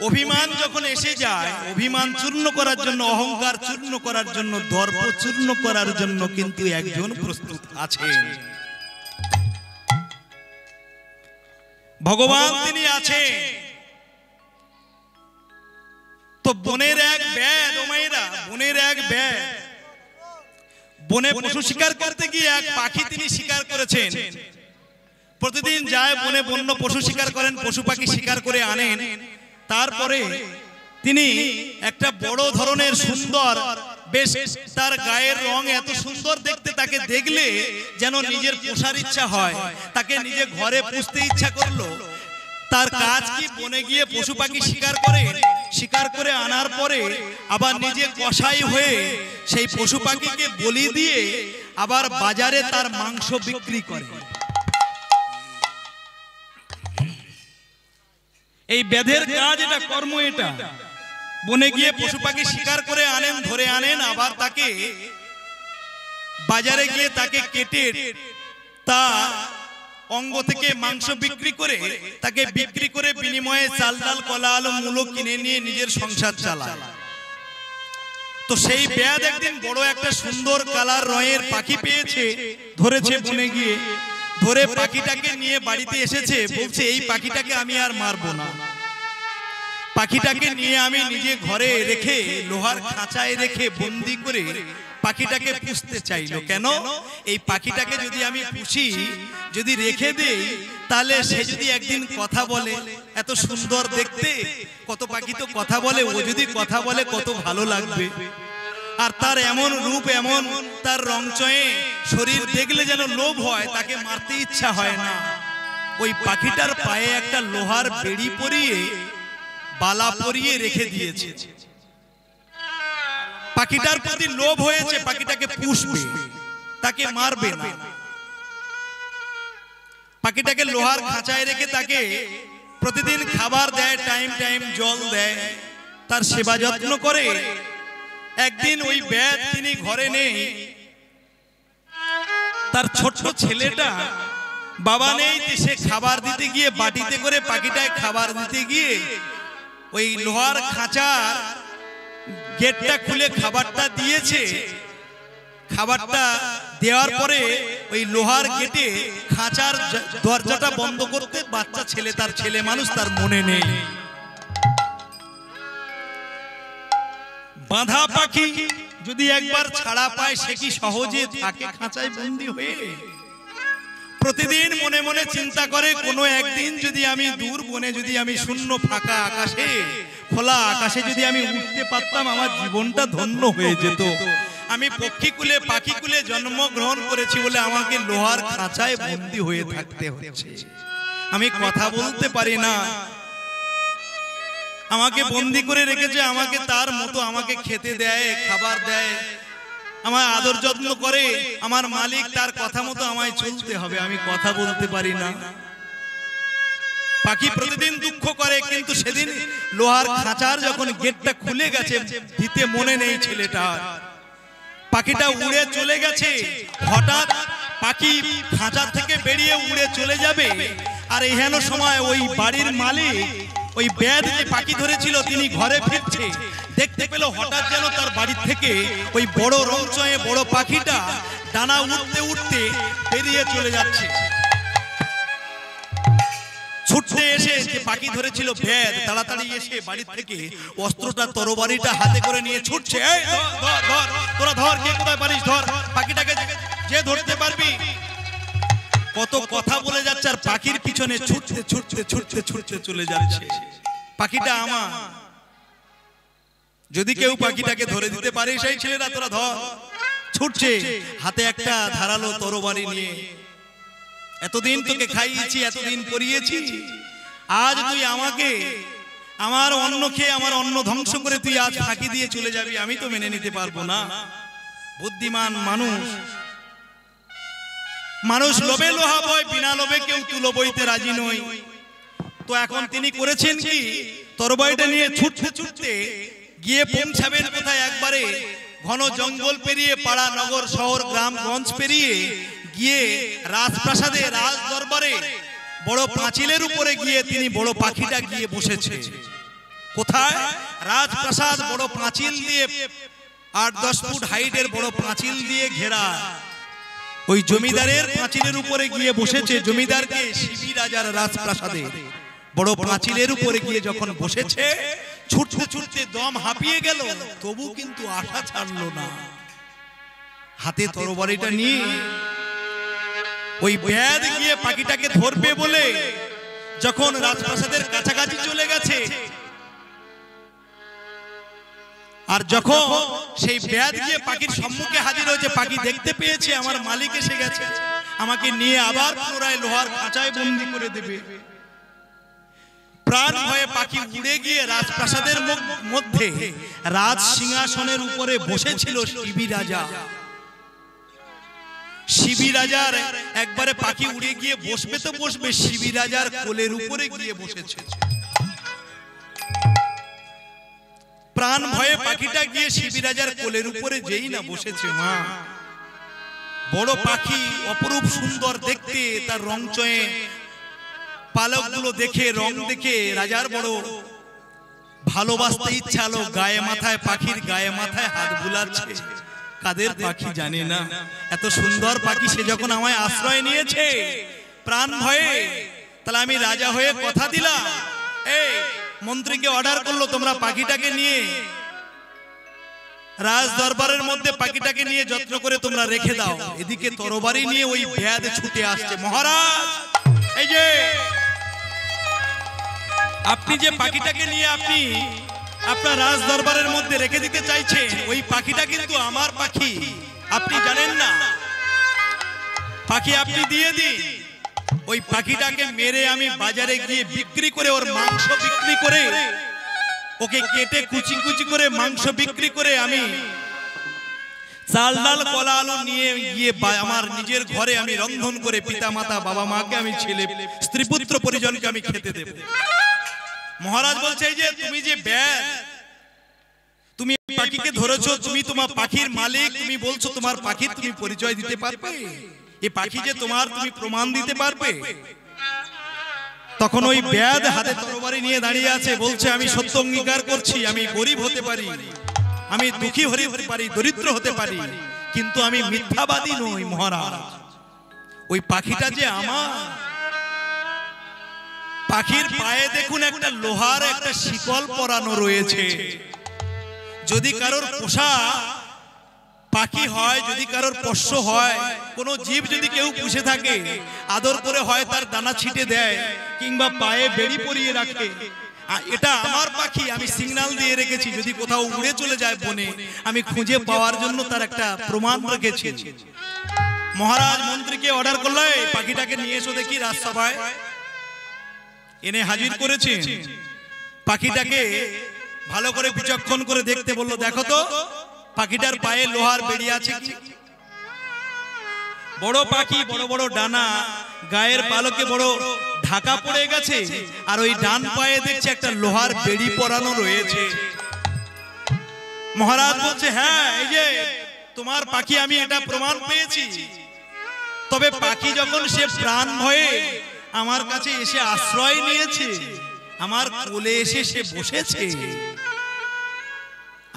অভিমান যখন এসে যায়, অভিমান চূর্ণ করার জন্য, অহংকার চূর্ণ করার জন্য, দর্প চূর্ণ করার জন্য কিন্তু একজন প্রস্তুত আছেন। ভগবান তিনি আছেন। তো বনের এক ব্যাধ, ওমাইরা, বনের এক ব্যাধ বনে পশু শিকার করতে গিয়ে এক পাখি তিনি শিকার করেছেন। প্রতিদিন যায় বনে, বন্য পশু শিকার করেন, পশু পাখি শিকার করে আনেন। তারপরে তিনি একটা বড় ধরনের সুন্দর, বেশ তার গায়ের রং এত সুন্দর দেখতে, তাকে দেখলে যেন নিজের পোষার ইচ্ছা হয়, তাকে নিজে ঘরে পুষতে ইচ্ছা করলো। তার কাজ কি, বনে গিয়ে পশু পাখি শিকার করে, শিকার করে আনার পরে আবার নিজে কসাই হয়ে সেই পশু পাখিকে বলি দিয়ে আবার বাজারে তার মাংস বিক্রি করে। এই বেদের কাজ, এটা কর্ম, এটা বনে গিয়ে পশু পাখি শিকার করে আনেন, ধরে আনেন, আবার তাকে বাজারে গিয়ে তাকে কেটে তা অঙ্গ থেকে মাংস বিক্রি করে, তাকে বিক্রি করে বিনিময়ে চাল ডাল কলা আলু মূলো কিনে নিয়ে নিজের সংসার চালায়। তো সেই বেদ একদিন বড় একটা সুন্দর কালার রঙের পাখি পেয়েছে, ধরেছে বনে গিয়ে, ধরে পাখিটাকে নিয়ে বাড়িতে এসেছে। বলছে, এই পাখিটাকে আমি আর মারবো না, পাখিটাকে নিয়ে আমি নিজে ঘরে রেখে, লোহার খাঁচায় রেখে বন্দি করে পাখিটাকে পুষতে চাইলো। কেন? এই পাখিটাকে যদি আমি পুষি, যদি রেখে দেই, তাহলে সে যদি একদিন কথা বলে, এত সুন্দর দেখতে, কত পাখি তো কথা বলে, ও যদি কথা বলে কত ভালো লাগবে। আর তার এমন রূপ, এমন তার রংচয়ে শরীর দেখলে যেন লোভ হয়, তাকে মারতে ইচ্ছা হয় না। ওই পাখিটার পায়ে একটা লোহার বেড়ি পরিয়ে বালা পরিয়ে রেখে দিয়েছে। পাখিটার প্রতি লোভ হয়েছে, পাখিটাকে পুষবে, তাকে মারবে না। পাখিটাকে লোহার খাঁচায় রেখে তাকে প্রতিদিন খাবার দেয়, টাইম টাইম জল দেয়, তার সেবা যত্ন করে। একদিন ওই ব্যাদ তিনি ঘরে নেই, তার ছোট্ট ছেলেটা বাবা নেই, সে খাবার দিতে গিয়ে বাটিতে করে পাখিটায় খাবার দিতে গিয়ে ওই লোহার খাঁচার গেটটা খুলে খাবারটা দিয়েছে। খাবারটা দেওয়ার পরে ওই লোহার গেটে খাঁচার দরজাটা বন্ধ করতে বাচ্চা ছেলে, তার ছেলে মানুষ, তার মনে নেই। বাঁধা পাখি যদি একবার ছাড়া পায়, সে কি সহজে থাকে খাঁচায় বন্দী হয়ে? প্রতিদিন মনে মনে চিন্তা করে, কোনো একদিন যদি আমি দূর বনে, যদি আমি শূন্য ফাঁকা আকাশে, খোলা আকাশে যদি আমি উঠতে পারতাম, আমার জীবনটা ধন্য হয়ে যেত। আমি পক্ষীকুলে পাখিকুলে জন্মগ্রহণ করেছি বলে আমাকে লোহার খাঁচায় বন্দী হয়ে থাকতে হচ্ছে। আমি কথা বলতে পারি না, আমাকে বন্দী করে রেখেছে। আমাকে তার মতো আমাকে খেতে দেয়, খাবার দেয়, আমায় আদর যত্ন করে। আমার মালিক, তার কথা মতো আমায় চলতে হবে। আমি কথা বলতে পারি না। পাখি প্রতিদিন দুঃখ করে, কিন্তু সেদিন লোহার খাঁচার যখন গেটটা খুলে গেছে, দিতে মনে নেই ছেলেটার। পাখিটা উড়ে চলে গেছে। হঠাৎ পাখি খাঁচা থেকে বেরিয়ে উড়ে চলে যাবে, আর এহেন সময় ওই বাড়ির মালিক, ওই ব্যাদ যে পাখি ধরেছিল, তিনি ঘরে ফিরছে। দেখতে পেল হঠাৎ যেন তার বাড়ির থেকে ওই বড় রংচয়ে বড় পাখিটা ডানা উঠতে উঠতে বেরিয়ে চলে যাচ্ছে। ছুটতে এসে যে পাখি ধরেছিল ব্যাদ, তাড়াতাড়ি এসে বাড়ির থেকে অস্ত্রটা, তরবারিটা হাতে করে নিয়ে ছুটছে। এই ধর ধর, তোরা ধর, কে কোথায় পারিস ধর, পাখিটাকে যে ধরতে পারবি। কত কথা বলে যাচ্ছে, আর পাখির পিছনে ছুটতে ছুটতে ছুটতে ছুটতে চলে যাচ্ছে। পাখিটা আমার, যদি কেউ পাখিটাকে ধরে দিতে পারে, সেই ছেলেরা তোরা ধর। ছুটছে হাতে একটা ধারালো তরবারি নিয়ে। এতদিন তোকে খাইয়েছি, এতদিন পরিয়েছি, আজ তুই আমাকে, আমার অন্ন খেয়ে আমার অন্ন ধ্বংস করে তুই আজ ফাঁকি দিয়ে চলে যাবি, আমি তো মেনে নিতে পারবো না। বুদ্ধিমান মানুষ, মানুষ লোভে লোহা বয়, বিনা লোভে কেউ তুলো বইতে রাজি নয়। তো এখন তিনি করেছেন কি, তরবারিটা নিয়ে ছুটতে ছুটতে গিয়ে পৌঁছাবেন কোথায়? একবারে ঘন জঙ্গল পেরিয়ে, পাড়া, নগর, শহর, গ্রাম গঞ্জ পেরিয়ে গিয়ে রাজপ্রাসাদে, রাজ দরবারে বড় পাঁচিলের উপরে গিয়ে তিনি বড় পাখিটা গিয়ে বসেছে। কোথায়? রাজপ্রাসাদ, বড় পাঁচিল দিয়ে, 8-10 ফুট হাইটের বড় পাঁচিল দিয়ে ঘেরা। ওই জমিদারের পাঁচিলের উপরে গিয়ে বসেছে। জমিদারকে শিবি রাজার রাজপ্রাসাদে বড় পাঁচিলের উপরে গিয়ে যখন বসেছে, ছুটতে ছুটতে দম হাঁপিয়ে গেল, তবু কিন্তু আশা ছাড়লো না। হাতে তরবারিটা নিয়ে ওই ব্যাদ গিয়ে পাখিটাকে ধরবে বলে যখন রাজপ্রাসাদের কাছাকাছি চলে গেছে, আর যখন সেই ব্যাদ গিয়ে পাখির সম্মুখে হাজির হয়েছে, পাখি দেখতে পেয়েছে আমার মালিক এসে গেছে, আমাকে নিয়ে আবার পুনরায় লোহার খাঁচায় বন্দী করে দেবে। প্রাণ ভয়ে পাখি উড়ে গিয়ে রাজপ্রাসাদের মধ্যে রাজ সিংহাসনের উপরে বসেছিল শিবি রাজা। শিবি রাজার একবারে পাখি উড়ে গিয়ে বসবে তো বসবে, শিবি রাজার কোলের উপরে গিয়ে বসেছে। প্রাণ ভয়ে পাখিটা গিয়ে শিবি রাজার কোলের উপরে যেই না বসেছে, মা, বড় পাখি, অপরূপ সুন্দর দেখতে, তার রংচয়ে পালকগুলো দেখে, রং দেখে রাজার বড় ভালোবাসতে ইচ্ছা হলো। গায়ে মাথায়, পাখির গায়ে মাথায় হাত বুলাচ্ছে। কাদের পাখি জানি না, এত সুন্দর পাখি, সে যখন আমায় আশ্রয় নিয়েছে প্রাণ ভয়ে, তাহলে আমি রাজা হয়ে কথা দিলাম, এই মন্ত্রীকে অর্ডার করলো, তোমরা পাখিটাকে নিয়ে রাজ দরবারের মধ্যে পাখিটাকে নিয়ে যত্ন করে তোমরা রেখে দাও। এদিকে তরবারি নিয়ে ওই ব্যাদ ছুটে আসছে। মহারাজ, এই যে আপনি যে পাখিটাকে নিয়ে আপনি আপনার রাজ দরবারের মধ্যে রেখে দিতে চাইছে। ওই পাখিটা কিন্তু আমার পাখি, আপনি জানেন না। পাখি আপনি দিয়ে দিন, ওই পাখিটাকে মেরে আমি বাজারে গিয়ে বিক্রি করে, ওর মাংস বিক্রি করে, ওকে কেটে কুচি কুচি করে মাংস বিক্রি করে আমি চাল ডাল কলা আলু নিয়ে গিয়ে আমার নিজের ঘরে আমি রন্ধন করে পিতা মাতা বাবা মাকে আমি ছেলে স্ত্রী পুত্র পরিজনকে আমি খেতে দেব। মহারাজ বলছে এই যে তুমি যে ব্যাস, তুমি পাখিকে ধরেছো, তুমি তোমার পাখির মালিক, তুমি বলছো তোমার পাখির তুমি পরিচয় দিতে পারবে? এই পাখি যে তোমার, তুমি প্রমাণ দিতে পারবে? তখন ওই ব্যাদ হাতে তরবারি নিয়ে দাঁড়িয়ে আছে, বলছে আমি সত্য অঙ্গীকার করছি, আমি গরিব হতে পারি, আমি দুঃখী হতে পারি, দরিদ্র হতে পারি, কিন্তু আমি মিথ্যাবাদী নই মহারাজ। ওই পাখিটা যে আমার। পাখির পায়ে দেখুন একটা লোহার একটা শিকল পরানো রয়েছে। যদি কারোর পোষা পাখি হয়, যদি কারোর পোষ্য হয়, কোন জীব যদি কেউ পুষে থাকে, আদর করে হয় তার দানা ছিটে দেয় কিংবা পায়ে বেড়ি পরিয়ে রাখে, এটা আমার পাখি, আমি সিগন্যাল দিয়ে রেখেছি, যদি কোথাও উড়ে চলে যায় বনে, আমি খুঁজে পাওয়ার জন্য তার একটা প্রমাণ রেখেছি। মহারাজ মন্ত্রীকে অর্ডার করলো এই পাখিটাকে নিয়ে এসো দেখি রাজসভায়। এনে হাজির করেছে। পাখিটাকে ভালো করে বিচক্ষণ করে দেখতে বললো, দেখো তো পাখিটার পায়ে লোহার বেড়ি আছে কি? বড় পাখি, বড় বড় ডানা, গায়ের পালকে বড় ঢাকা পড়ে গেছে, আর ওই ডান পায়ে দেখছে একটা লোহার বেড়ি পরানো রয়েছে। মহারাজ বলছে হ্যাঁ এই যে তোমার পাখি, আমি এটা প্রমাণ পেয়েছি। তবে পাখি যখন সে প্রাণ ভয়ে আমার কাছে এসে আশ্রয় নিয়েছে, আমার কোলে এসে সে বসেছে,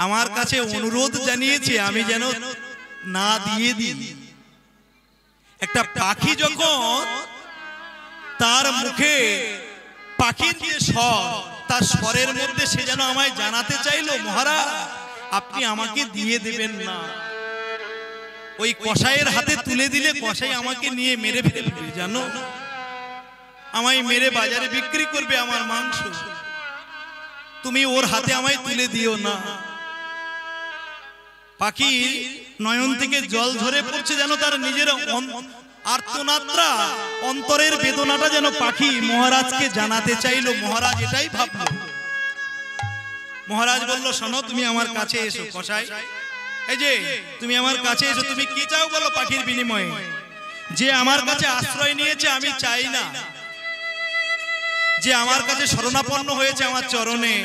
আমার কাছে অনুরোধ জানিয়েছে আমি যেন না দিয়ে দিই। একটা পাখি যখন তার মুখে পাখির যে স্বর, তার স্বরের মধ্যে সে যেন আমায় জানাতে চাইলো মহারাজ আপনি আমাকে দিয়ে দেবেন না, ওই কসাইয়ের হাতে তুলে দিলে কসাই আমাকে নিয়ে মেরে ফেলবে, জানো, আমায় মেরে বাজারে বিক্রি করবে আমার মাংস, তুমি ওর হাতে আমায় তুলে দিও না। পাখি নয়ন থেকে জল ঝরে পড়ছে, যেন তার নিজের আর্তনাত্রা, অন্তরের বেদনাটা যেন পাখি মহারাজকে জানাতে চাইলো। মহারাজ এটাই ভাবলো। মহারাজ বলল শোনো, তুমি আমার কাছে এসো। কসাই, এই যে তুমি আমার কাছে এসো, তুমি কি চাও বলো পাখির বিনিময়ে? যে আমার কাছে আশ্রয় নিয়েছে আমি চাই না, যে আমার কাছে শরণাপন্ন হয়েছে আমার চরণে,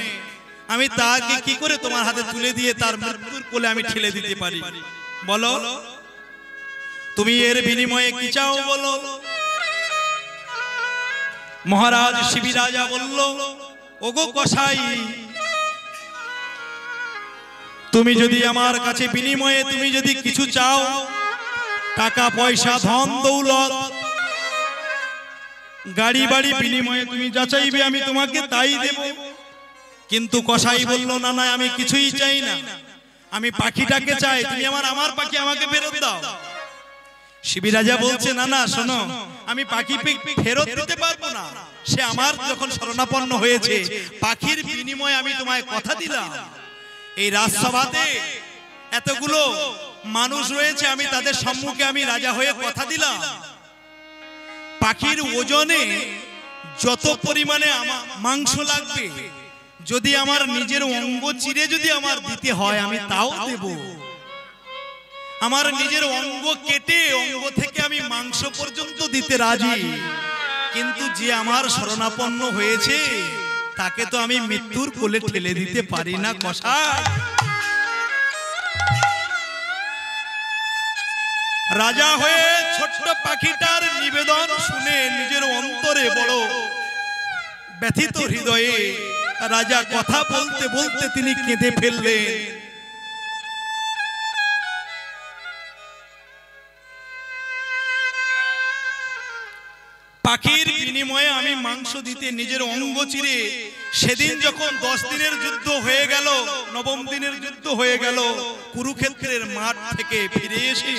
আমি তাকে কি করে তোমার হাতে তুলে দিয়ে তার মৃত্যুর কোলে আমি ঠেলে দিতে পারি? বলো তুমি এর বিনিময়ে কি চাও বলো। মহারাজ শিবি রাজা বলল, ওগো কসাই, তুমি যদি আমার কাছে বিনিময়ে তুমি যদি কিছু চাও, টাকা পয়সা ধন দৌলত গাড়ি বাড়ি বিনিময়ে তুমি যা চাইবে আমি তোমাকে তাই দেব। কিন্তু কসাই বলল না না, আমি কিছুই চাই না, আমি পাখিটাকে চাই, তুমি আমার পাখি আমাকে ফেরত দাও। শিবি রাজা বলছে না না শোনো, আমি পাখি ফেরত দিতে পারবো না, সে আমার যখন শরণাপন্ন হয়েছে, পাখির বিনিময়ে আমি তোমায় কথা দিলাম। এই রাজসভাতে এতগুলো মানুষ রয়েছে, আমি তাদের সম্মুখে আমি রাজা হয়ে কথা দিলাম, পাখির ওজনে যত পরিমাণে মাংস লাগবে, যদি আমার নিজের অঙ্গ চিরে যদি আমার দিতে হয় আমি তাও দেব, আমার নিজের অঙ্গ কেটে অঙ্গ থেকে আমি মাংস পর্যন্ত দিতে রাজি। কিন্তু যে আমার শরণাপন্ন হয়েছে তাকে তো আমি মৃত্যুর কোলে ঠেলে দিতে পারি না কসাই। রাজা হয়ে ছোট্ট পাখিটার নিবেদন শুনে নিজের অন্তরে বড় ব্যথিত হৃদয়ে রাজা কথা বলতে বলতে তিনি কেঁদে ফেললেন। পাখির বিনিময়ে আমি মাংস দিতে নিজের অঙ্গ চিরে, সেদিন যখন 10 দিনের যুদ্ধ হয়ে গেল, 9ম দিনের যুদ্ধ হয়ে গেল, কুরুক্ষেত্রের মাঠ থেকে ফিরে এসে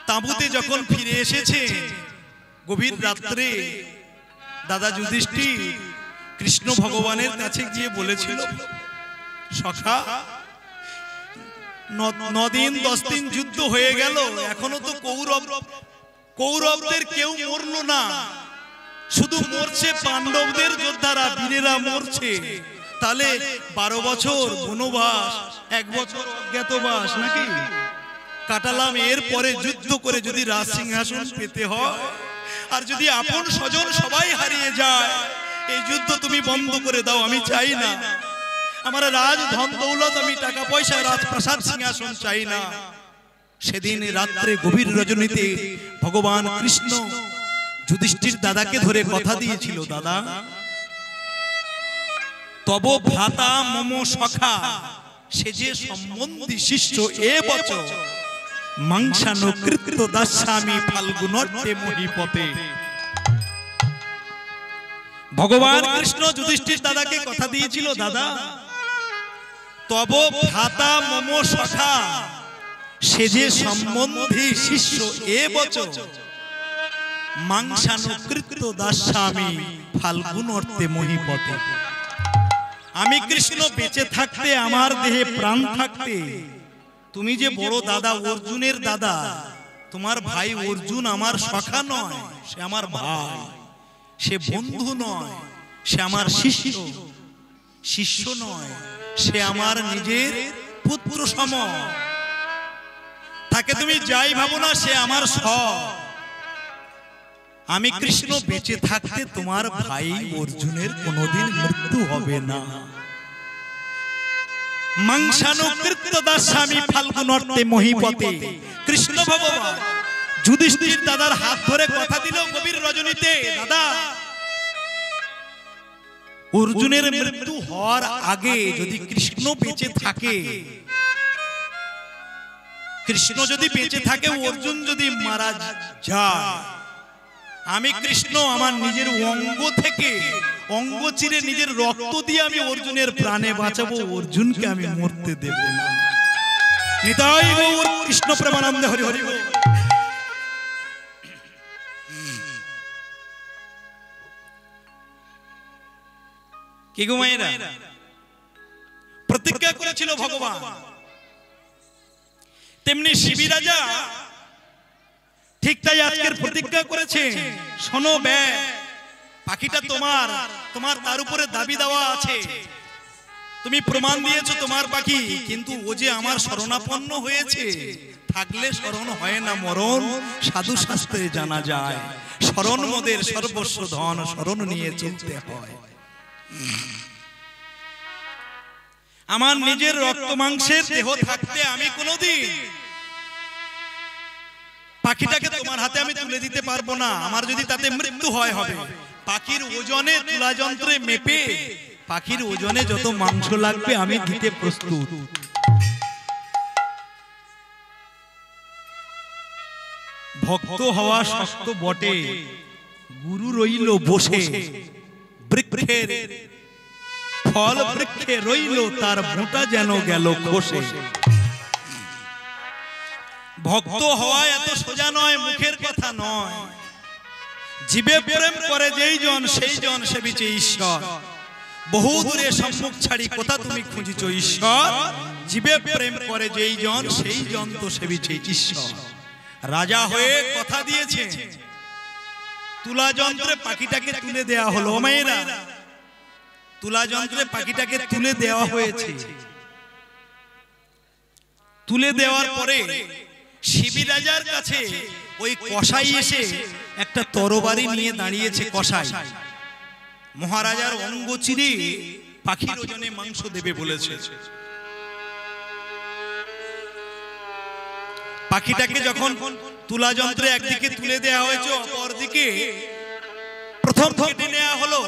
তাঁবুতে যখন ফিরে এসেছে গভীর রাত্রে, দাদা যুধিষ্ঠির কৃষ্ণ ভগবানের কাছে গিয়ে বলেছিল, সখা 9 দিন 10 দিন যুদ্ধ হয়ে গেল, এখনো তো কৌরবদের কেউ মরল না, শুধু মরছে পাণ্ডবদের যোদ্ধারা, বীরেরা মরছে। তাহলে 12 বছর বনবাস, 1 বছর অজ্ঞাতবাস নাকি কাটালাম, এরপরে যুদ্ধ করে যদি রাজ সিংহাসন পেতে হয়, আর যদি আপন স্বজন সবাই হারিয়ে যায়, এই যুদ্ধ তুমি বন্ধ করে দাও, আমি চাই না। আমার রাজ ধন দৌলত, আমি টাকা পয়সা, রাজপ্রাসাদ, সিংহাসন চাই না। সেদিন রাত্রে গভীর রজনীতে ভগবান কৃষ্ণ যুধিষ্ঠির দাদাকে ধরে কথা দিয়েছিল, দাদা তব ভ্রাতা মম সখা, সে যে সম্বন্ধী শিষ্য এ বচন মাংসানুকৃত্য দাস্যামি ফাল্গুনর্তে মহীপতে। ভগবান কৃষ্ণ যুধিষ্ঠির দাদাকে কথা দিয়েছিল, দাদা তব ভ্রাতা মম সখা, সে যে সম্বন্ধী শিষ্য এ বচন মাংসানুকৃত্য দাস্যামি ফাল্গুনর্তে মহীপতে। আমি কৃষ্ণ বেঁচে থাকতে, আমার দেহে প্রাণ থাকতে, তুমি যে বড় দাদা অর্জুনের দাদা, তোমার ভাই অর্জুন আমার সখা নয়, সে আমার ভাই, সে বন্ধু নয়, সে আমার শিষ্য নয়, সে আমার নিজের পুত্র সম। তাকে তুমি যাই ভাবো না, সে আমার সব। আমি কৃষ্ণ বেঁচে থাকতে তোমার ভাই অর্জুনের কোনোদিন মৃত্যু হবে না। মাংসানুকৃত্য দাস্যামি ফাল্গুনর্তে মহীপতে। কৃষ্ণ ভগবান যুধিষ্ঠির দাদার হাত ধরে কথা দিল গভীর রজনীতে, দাদা অর্জুনের মৃত্যু হওয়ার আগে যদি কৃষ্ণ বেঁচে থাকে, কৃষ্ণ যদি বেঁচে থাকে, অর্জুন যদি মারা যায়, আমি কৃষ্ণ আমার নিজের অঙ্গ থেকে অঙ্গ চিরে নিজের রক্ত দিয়ে আমি অর্জুনের প্রাণে বাঁচাবো, অর্জুনকে আমি মরতে দেব না। নিতাই গৌর কৃষ্ণ প্রেমানন্দে হরি হরি বল। কি গো মায়েরা, প্রতিজ্ঞা করেছিল ভগবান, তেমনি শিবি রাজা ঠিক তাই আজকের প্রতিজ্ঞা করেছে। শোনো বে, পাখিটা তোমার, তোমার তার উপরে দাবি দেওয়া আছে, তুমি প্রমাণ দিয়েছো তোমার পাখি, কিন্তু ও যে আমার শরণাপন্ন হয়েছে, থাকলে শরণ হয় না মরণ, সাধু শাস্ত্রে জানা যায়, শরণ মোদের সর্বস্ব ধন, শরণ নিয়ে চলতে হয়। আমার নিজের রক্ত মাংসের দেহ থাকতে আমি কোনোদিন পাখিটাকে তোমার হাতে আমি তুলে দিতে পারবো না। আমার যদি তাতে মৃত্যু হয় হবে। পাখির ওজনে তুলা যন্ত্রে মেপে পাখির ওজনে যত মাংস লাগবে আমি দিতে প্রস্তুত। ভক্ত হওয়া শক্ত বটে, গুরু রইল বসে, বৃক্ষের ফল বৃক্ষে রইল, তার মোটা যেন গেল খসে। ভক্ত হওয়া এত সোজা নয়, মুখের কথা নয়। জীবে প্রেম করে যেই জন, সেই জন সেবিছে ঈশ্বর। বহু দূরে সম্মুখ ছাড়ি কোথা তুমি খুঁজিছ ঈশ্বর। জীবে প্রেম করে যেই জন, সেই জন তো সেবিছে ঈশ্বর। রাজা হয়ে কথা দিয়েছে, তুলা যন্ত্রে পাখিটাকে তুলে দেয়া হলো। মেয়েরা, তুলা যন্ত্রে পাখিটাকে তুলে দেওয়া হয়েছে। তুলে দেওয়ার পরে শিবি রাজার কাছে ওই কসাই এসে একটা তরবারি নিয়ে দাঁড়িয়েছে। কসাই মহারাজার অঙ্গ চিরে পাখির ওজনে মাংস দেবে বলেছে। পাখিটাকে যখন তুলা যন্ত্রে একদিকে তুলে দেওয়া হয়েছে, অপরদিকে প্রথম কেটে নেওয়া হলো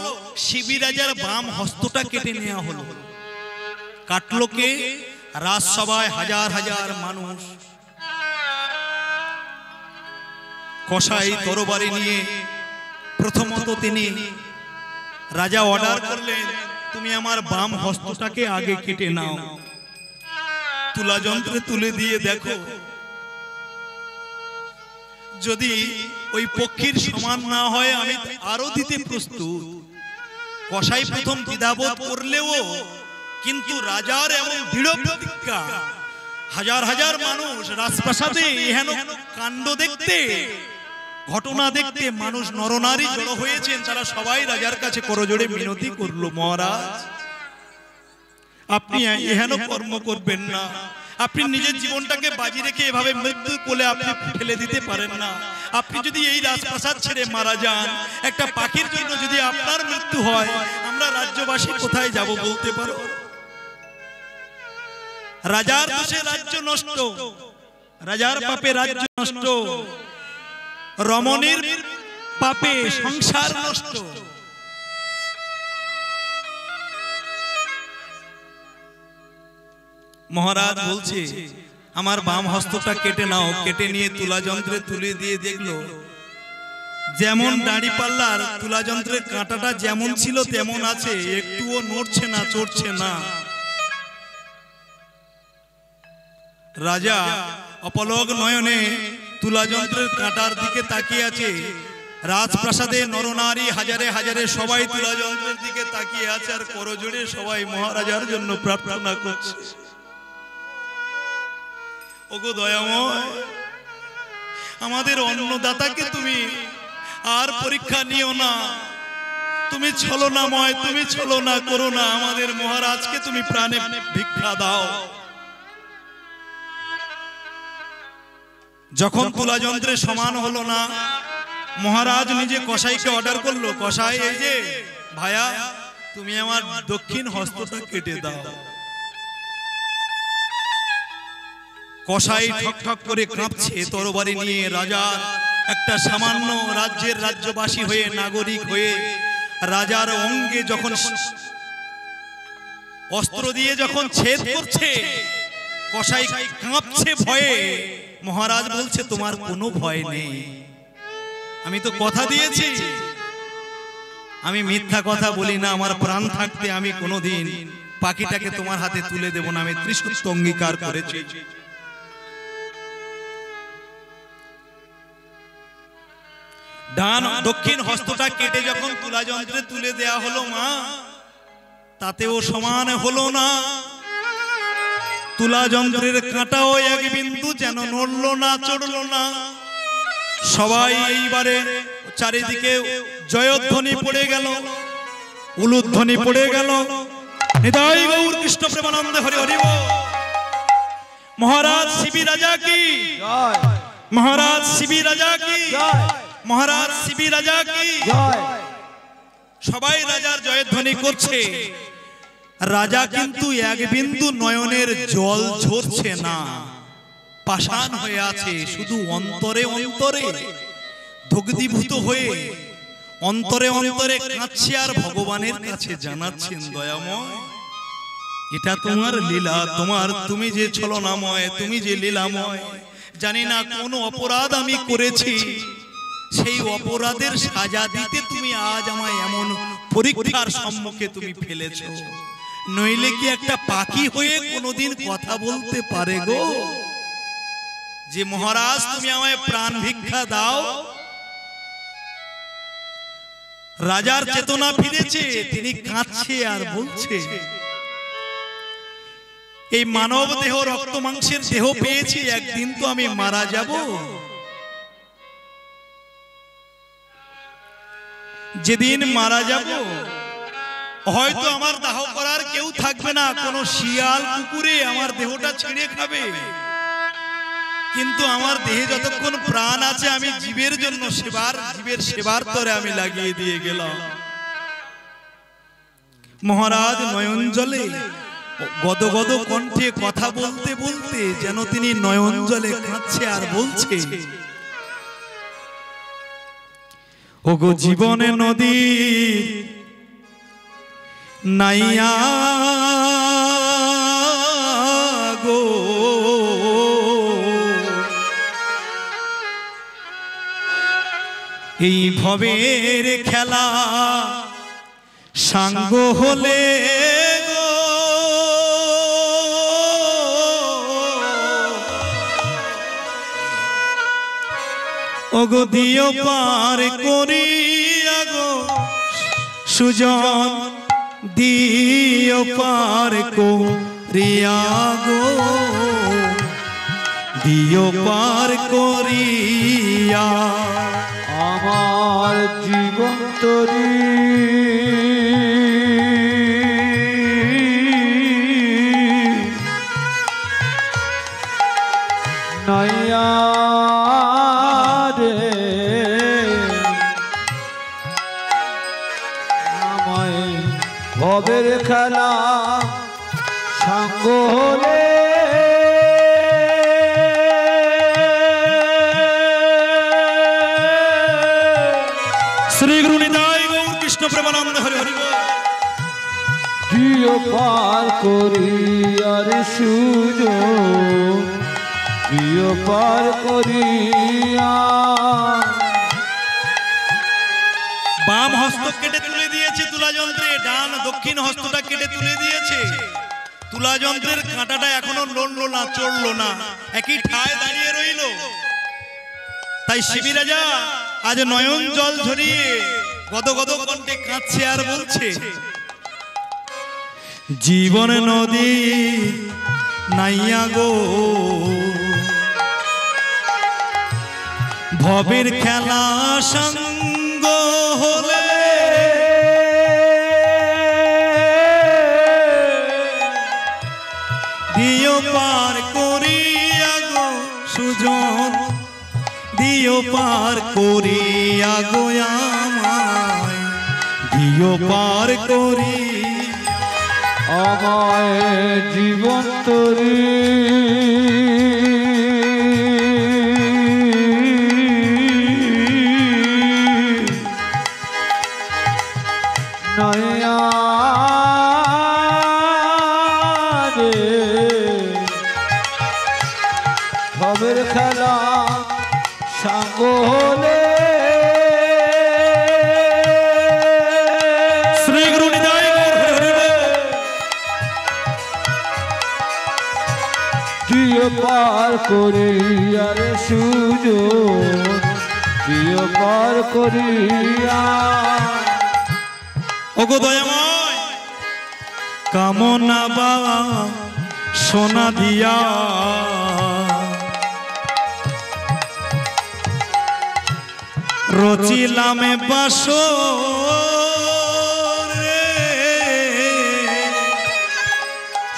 শিবি রাজার বাম হস্তটা কেটে নেওয়া হলো। কাটলো কে? রাজসভায় হাজার হাজার মানুষ। কসাই তরবারি নিয়ে প্রথমত তিনি রাজা অর্ডার করলেন, তুমি আমার বাম হস্তটাকে আগে কেটে নাও। তুলা যন্ত্রে তুলে দিয়ে দেখো, যদি ওই পক্ষীর সমান না হয় আমি আরো দিতে প্রস্তুত। কসাই প্রথম দ্বিধাবোধ করলেও কিন্তু রাজার এমন দৃঢ় প্রতিজ্ঞা, হাজার হাজার মানুষ রাজপ্রাসাদে এহেন কাণ্ড দেখতে, ঘটনা দেখতে মানুষ নরনারী জড়ো হয়েছেন, তারা সবাই রাজার কাছে করজোড়ে মিনতি করলো, মহারাজ আপনি এহেন কর্ম করবেন না, আপনি নিজের জীবনটাকে বাজি রেখে এভাবে মৃত্যুর কোলে আপনি ফেলে দিতে পারেন না। আপনি যদি এই রাজপ্রাসাদ ছেড়ে মারা যান, একটা পাখির জন্য যদি আপনার মৃত্যু হয়, আমরা রাজ্যবাসী কোথায় যাব বলতে পারো? রাজার দোষে রাজ্য নষ্ট, রাজার পাপে রাজ্য নষ্ট, রমণীর পাপে সংসার নষ্ট। মহারাজ বলছে আমার বাম হস্তটা কেটে নাও, কেটে নিয়ে তুলা যন্ত্রে তুলে দিয়ে দেখলো যেমন দাড়ি পাল্লার তুলা যন্ত্রের কাঁটাটা যেমন ছিল তেমন আছে, একটুও নড়ছে না, চড়ছে না। রাজা অপলক নয়নে তুলা যন্ত্রের কাঁটার দিকে তাকিয়ে আছে। রাজপ্রাসাদে নরনারী হাজারে হাজারে সবাই তুলা যন্ত্রের দিকে তাকিয়ে আছে আর করজোড়ে সবাই মহারাজার জন্য প্রার্থনা করছে। ওগো দয়াময়, আমাদের অন্নদাতাকে তুমি আর পরীক্ষা নিও না, তুমি ছলনাময়, তুমি ছলনা করো না, আমাদের মহারাজকে তুমি প্রাণে ভিক্ষা দাও। যখন তুলা যন্ত্রে সমান হলো না, মহারাজ নিজে কসাইকে অর্ডার করলো, কসাই এই যে ভায়া তুমি আমার দক্ষিণ হস্তটা কেটে দাও। কসাই ঠক ঠক করে কাঁপছে তরবারি নিয়ে। রাজা একটা সামান্য রাজ্যের রাজ্যবাসী হয়ে, নাগরিক হয়ে রাজার অঙ্গে যখন অস্ত্র দিয়ে যখন ছেদ করছে, কসাই কাঁপছে ভয়ে। মহারাজ বলছে তোমার কোনো ভয় নেই, আমি তো কথা দিয়েছি, আমি মিথ্যা কথা বলি না, আমার প্রাণ থাকতে আমি কোনোদিন পাখিটাকে তোমার হাতে তুলে দেব না, আমি ত্রিসূত্র অঙ্গীকার করেছি। ডান দক্ষিণ হস্তটা কেটে যখন তুলা যন্ত্রে তুলে দেয়া হলো মা, তাতেও সমান হলো না। তুলা যন্ত্রের কাঁটাও এক বিন্দু যেন নড়লো না, চড়লো না। সবাই এইবারে চারিদিকে জয়ধ্বনি পড়ে গেল, উলুধ্বনি পড়ে গেল। নিতাই গৌর কৃষ্ণ প্রেমানন্দে হরি হরি বল। মহারাজ শিবি রাজা কি জয়, মহারাজ শিবি রাজা কি জয়, মহারাজ শিবি রাজা কি জয়। সবাই রাজার জয়ধ্বনি করছে। রাজা কিন্তু এক বিন্দু নয়নের জল ঝরছে না, পাষাণ হয়ে আছে, শুধু অন্তরে অন্তরে দগ্ধীভূত হয়ে অন্তরে অন্তরে কাঁদছে আর ভগবানের কাছে জানাচ্ছেন দয়াময় এটা তোমার লীলা, তোমার তুমি যে ছলনাময়, তুমি যে লীলাময়। জানি না কোন অপরাধ আমি করেছি, সেই অপরাধের সাজা দিতে তুমি আজ আমায় এমন পরীক্ষার সম্মুখে তুমি ফেলেছো। নইলে কি একটা পাখি হয়ে কোনোদিন কথা বলতে পারে গো যে মহারাজ তুমি আমায় প্রাণ ভিক্ষা দাও? রাজার চেতনা ফিরেছে, তিনি কাঁদছে আর বলছে এই মানব দেহ রক্ত মাংসের দেহ পেয়েছি, একদিন তো আমি মারা যাব। যেদিন মারা যাব হয়তো আমার দাহ করার কেউ থাকবে না, কোন শিয়াল কুকুরে আমার দেহটা ছিঁড়ে খাবে, কিন্তু আমার দেহে যতক্ষণ প্রাণ আছে আমি জীবের জন্য জীবের সেবার তরে আমি লাগিয়ে দিয়ে গেলাম। মহারাজ নয়ন জলে গদগদ কণ্ঠে কথা বলতে বলতে যেন তিনি নয়ন জলে কাঁদছে আর বলছে ওগো জীবনে নদী নাইয়া গো, এই ভবের খেলা সাঙ্গ হলে গো, ওগো দিও পার করিয়া গো সুজন দিও পার করিয়া গো, দিও পার করিয়া। আমার জীবন তরি নয়া রে, আমায় ভবের খেলা সাঙ্গ হলে শ্রী গুরু নিতাই গৌর কৃষ্ণ প্রেমানন্দ হরি হরি বল। প্রিয় পার করি আর সুযোগ, প্রিয় পার করিয়া। বাম হস্ত কেটে তুলে দিয়েছে তুলা যন্ত্রে, ডান দক্ষিণ হস্তটা কেটে তুলে দিয়েছে। তুলা যন্ত্রের কাঁটাটা এখনো লড়লো না, চড়লো না, একই ঠায় দাঁড়িয়ে রইল। তাই শিবি রাজা আজ নয়ন জল ঝরিয়ে গদগদ কণ্ঠে কাঁদছে আর বলছে, জীবন নদী নাইয়া গো, ভবের খেলা সঙ্গ হলে, দিও পার করিয়া গো সুজন, দিও পার করিয়া গো আমায়, দিও পার করি। আমায় জীবন তরি নয়া রে, ভবের খেলা সাঙ্গ হলে। শ্রী গুরু নিতাই গৌর হরি হরি বল। প্রিয় পার করিয়া রে সুযোগ, প্রিয় পার করিয়া। ওগো দয়াময়, কামনা বা সোনা দিয়া রচিলামে বাসর রে,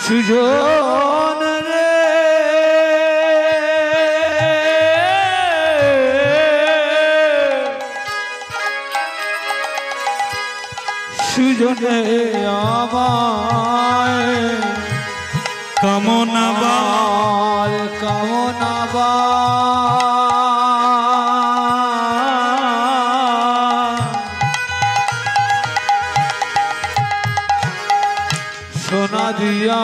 সুজন রে, সুজনে আমায় কামনা বা আর কামনা বা সোনা দিয়া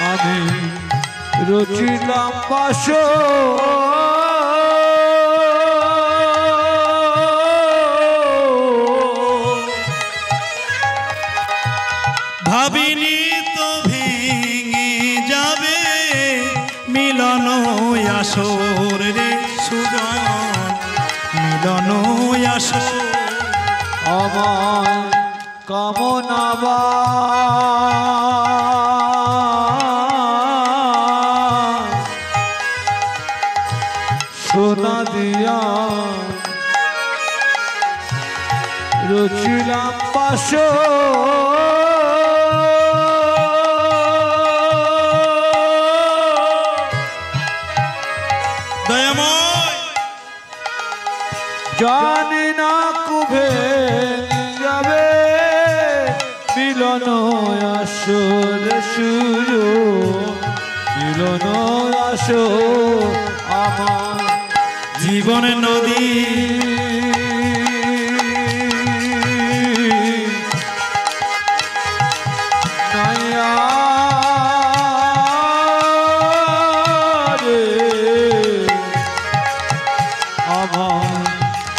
আমি রচিলাম বাসর। ভাবিনি তো ভেঙে যাবে মিলন আসর রে সুজন, মিলন আসর। আমার কামনা বা সোনা দিয়া রচিলাম বাসর। দয়াময়, জানি না কুভে যাবে মিলন আসর সুযোগ, মিলন আসর আমার জীবন নদী নয়া রে, আমার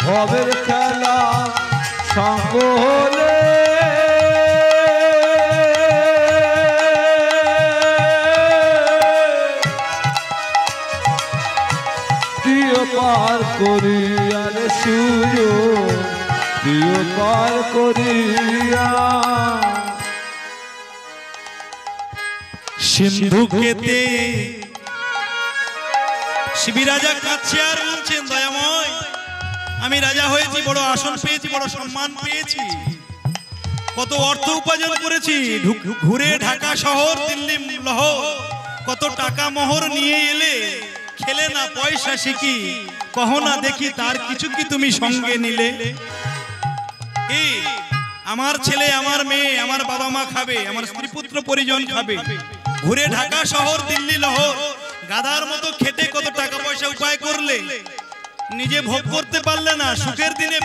ভবের খেলা সঙ্গ হলে। প্রিয় পার করিয়া রে সিন্ধু কেতে শিবি রাজা কাছে আর বলছেন দয়াময় আমি রাজা হয়েছি, বড় আসন পেয়েছি, বড় সম্মান পেয়েছি, কত অর্থ উপার্জন করেছি, ঘুরে ঢাকা শহর দিল্লি লহর, কত টাকা মোহর নিয়ে এলে, খেলে না পয়সা শিখি, কহো না দেখি তার কিছু কি তুমি সঙ্গে নিলে? কি আমার ছেলে আমার মেয়ে আমার বাবা মা খাবে, আমার স্ত্রী পুত্র পরিজন খাবে, ঘুরে ঢাকা শহর দিল্লি লহর, গাধার মতো খেটে কত টাকা পয়সা উপায় করলে, নিজে ভোগ করতে পারলে না, সুখের দিনে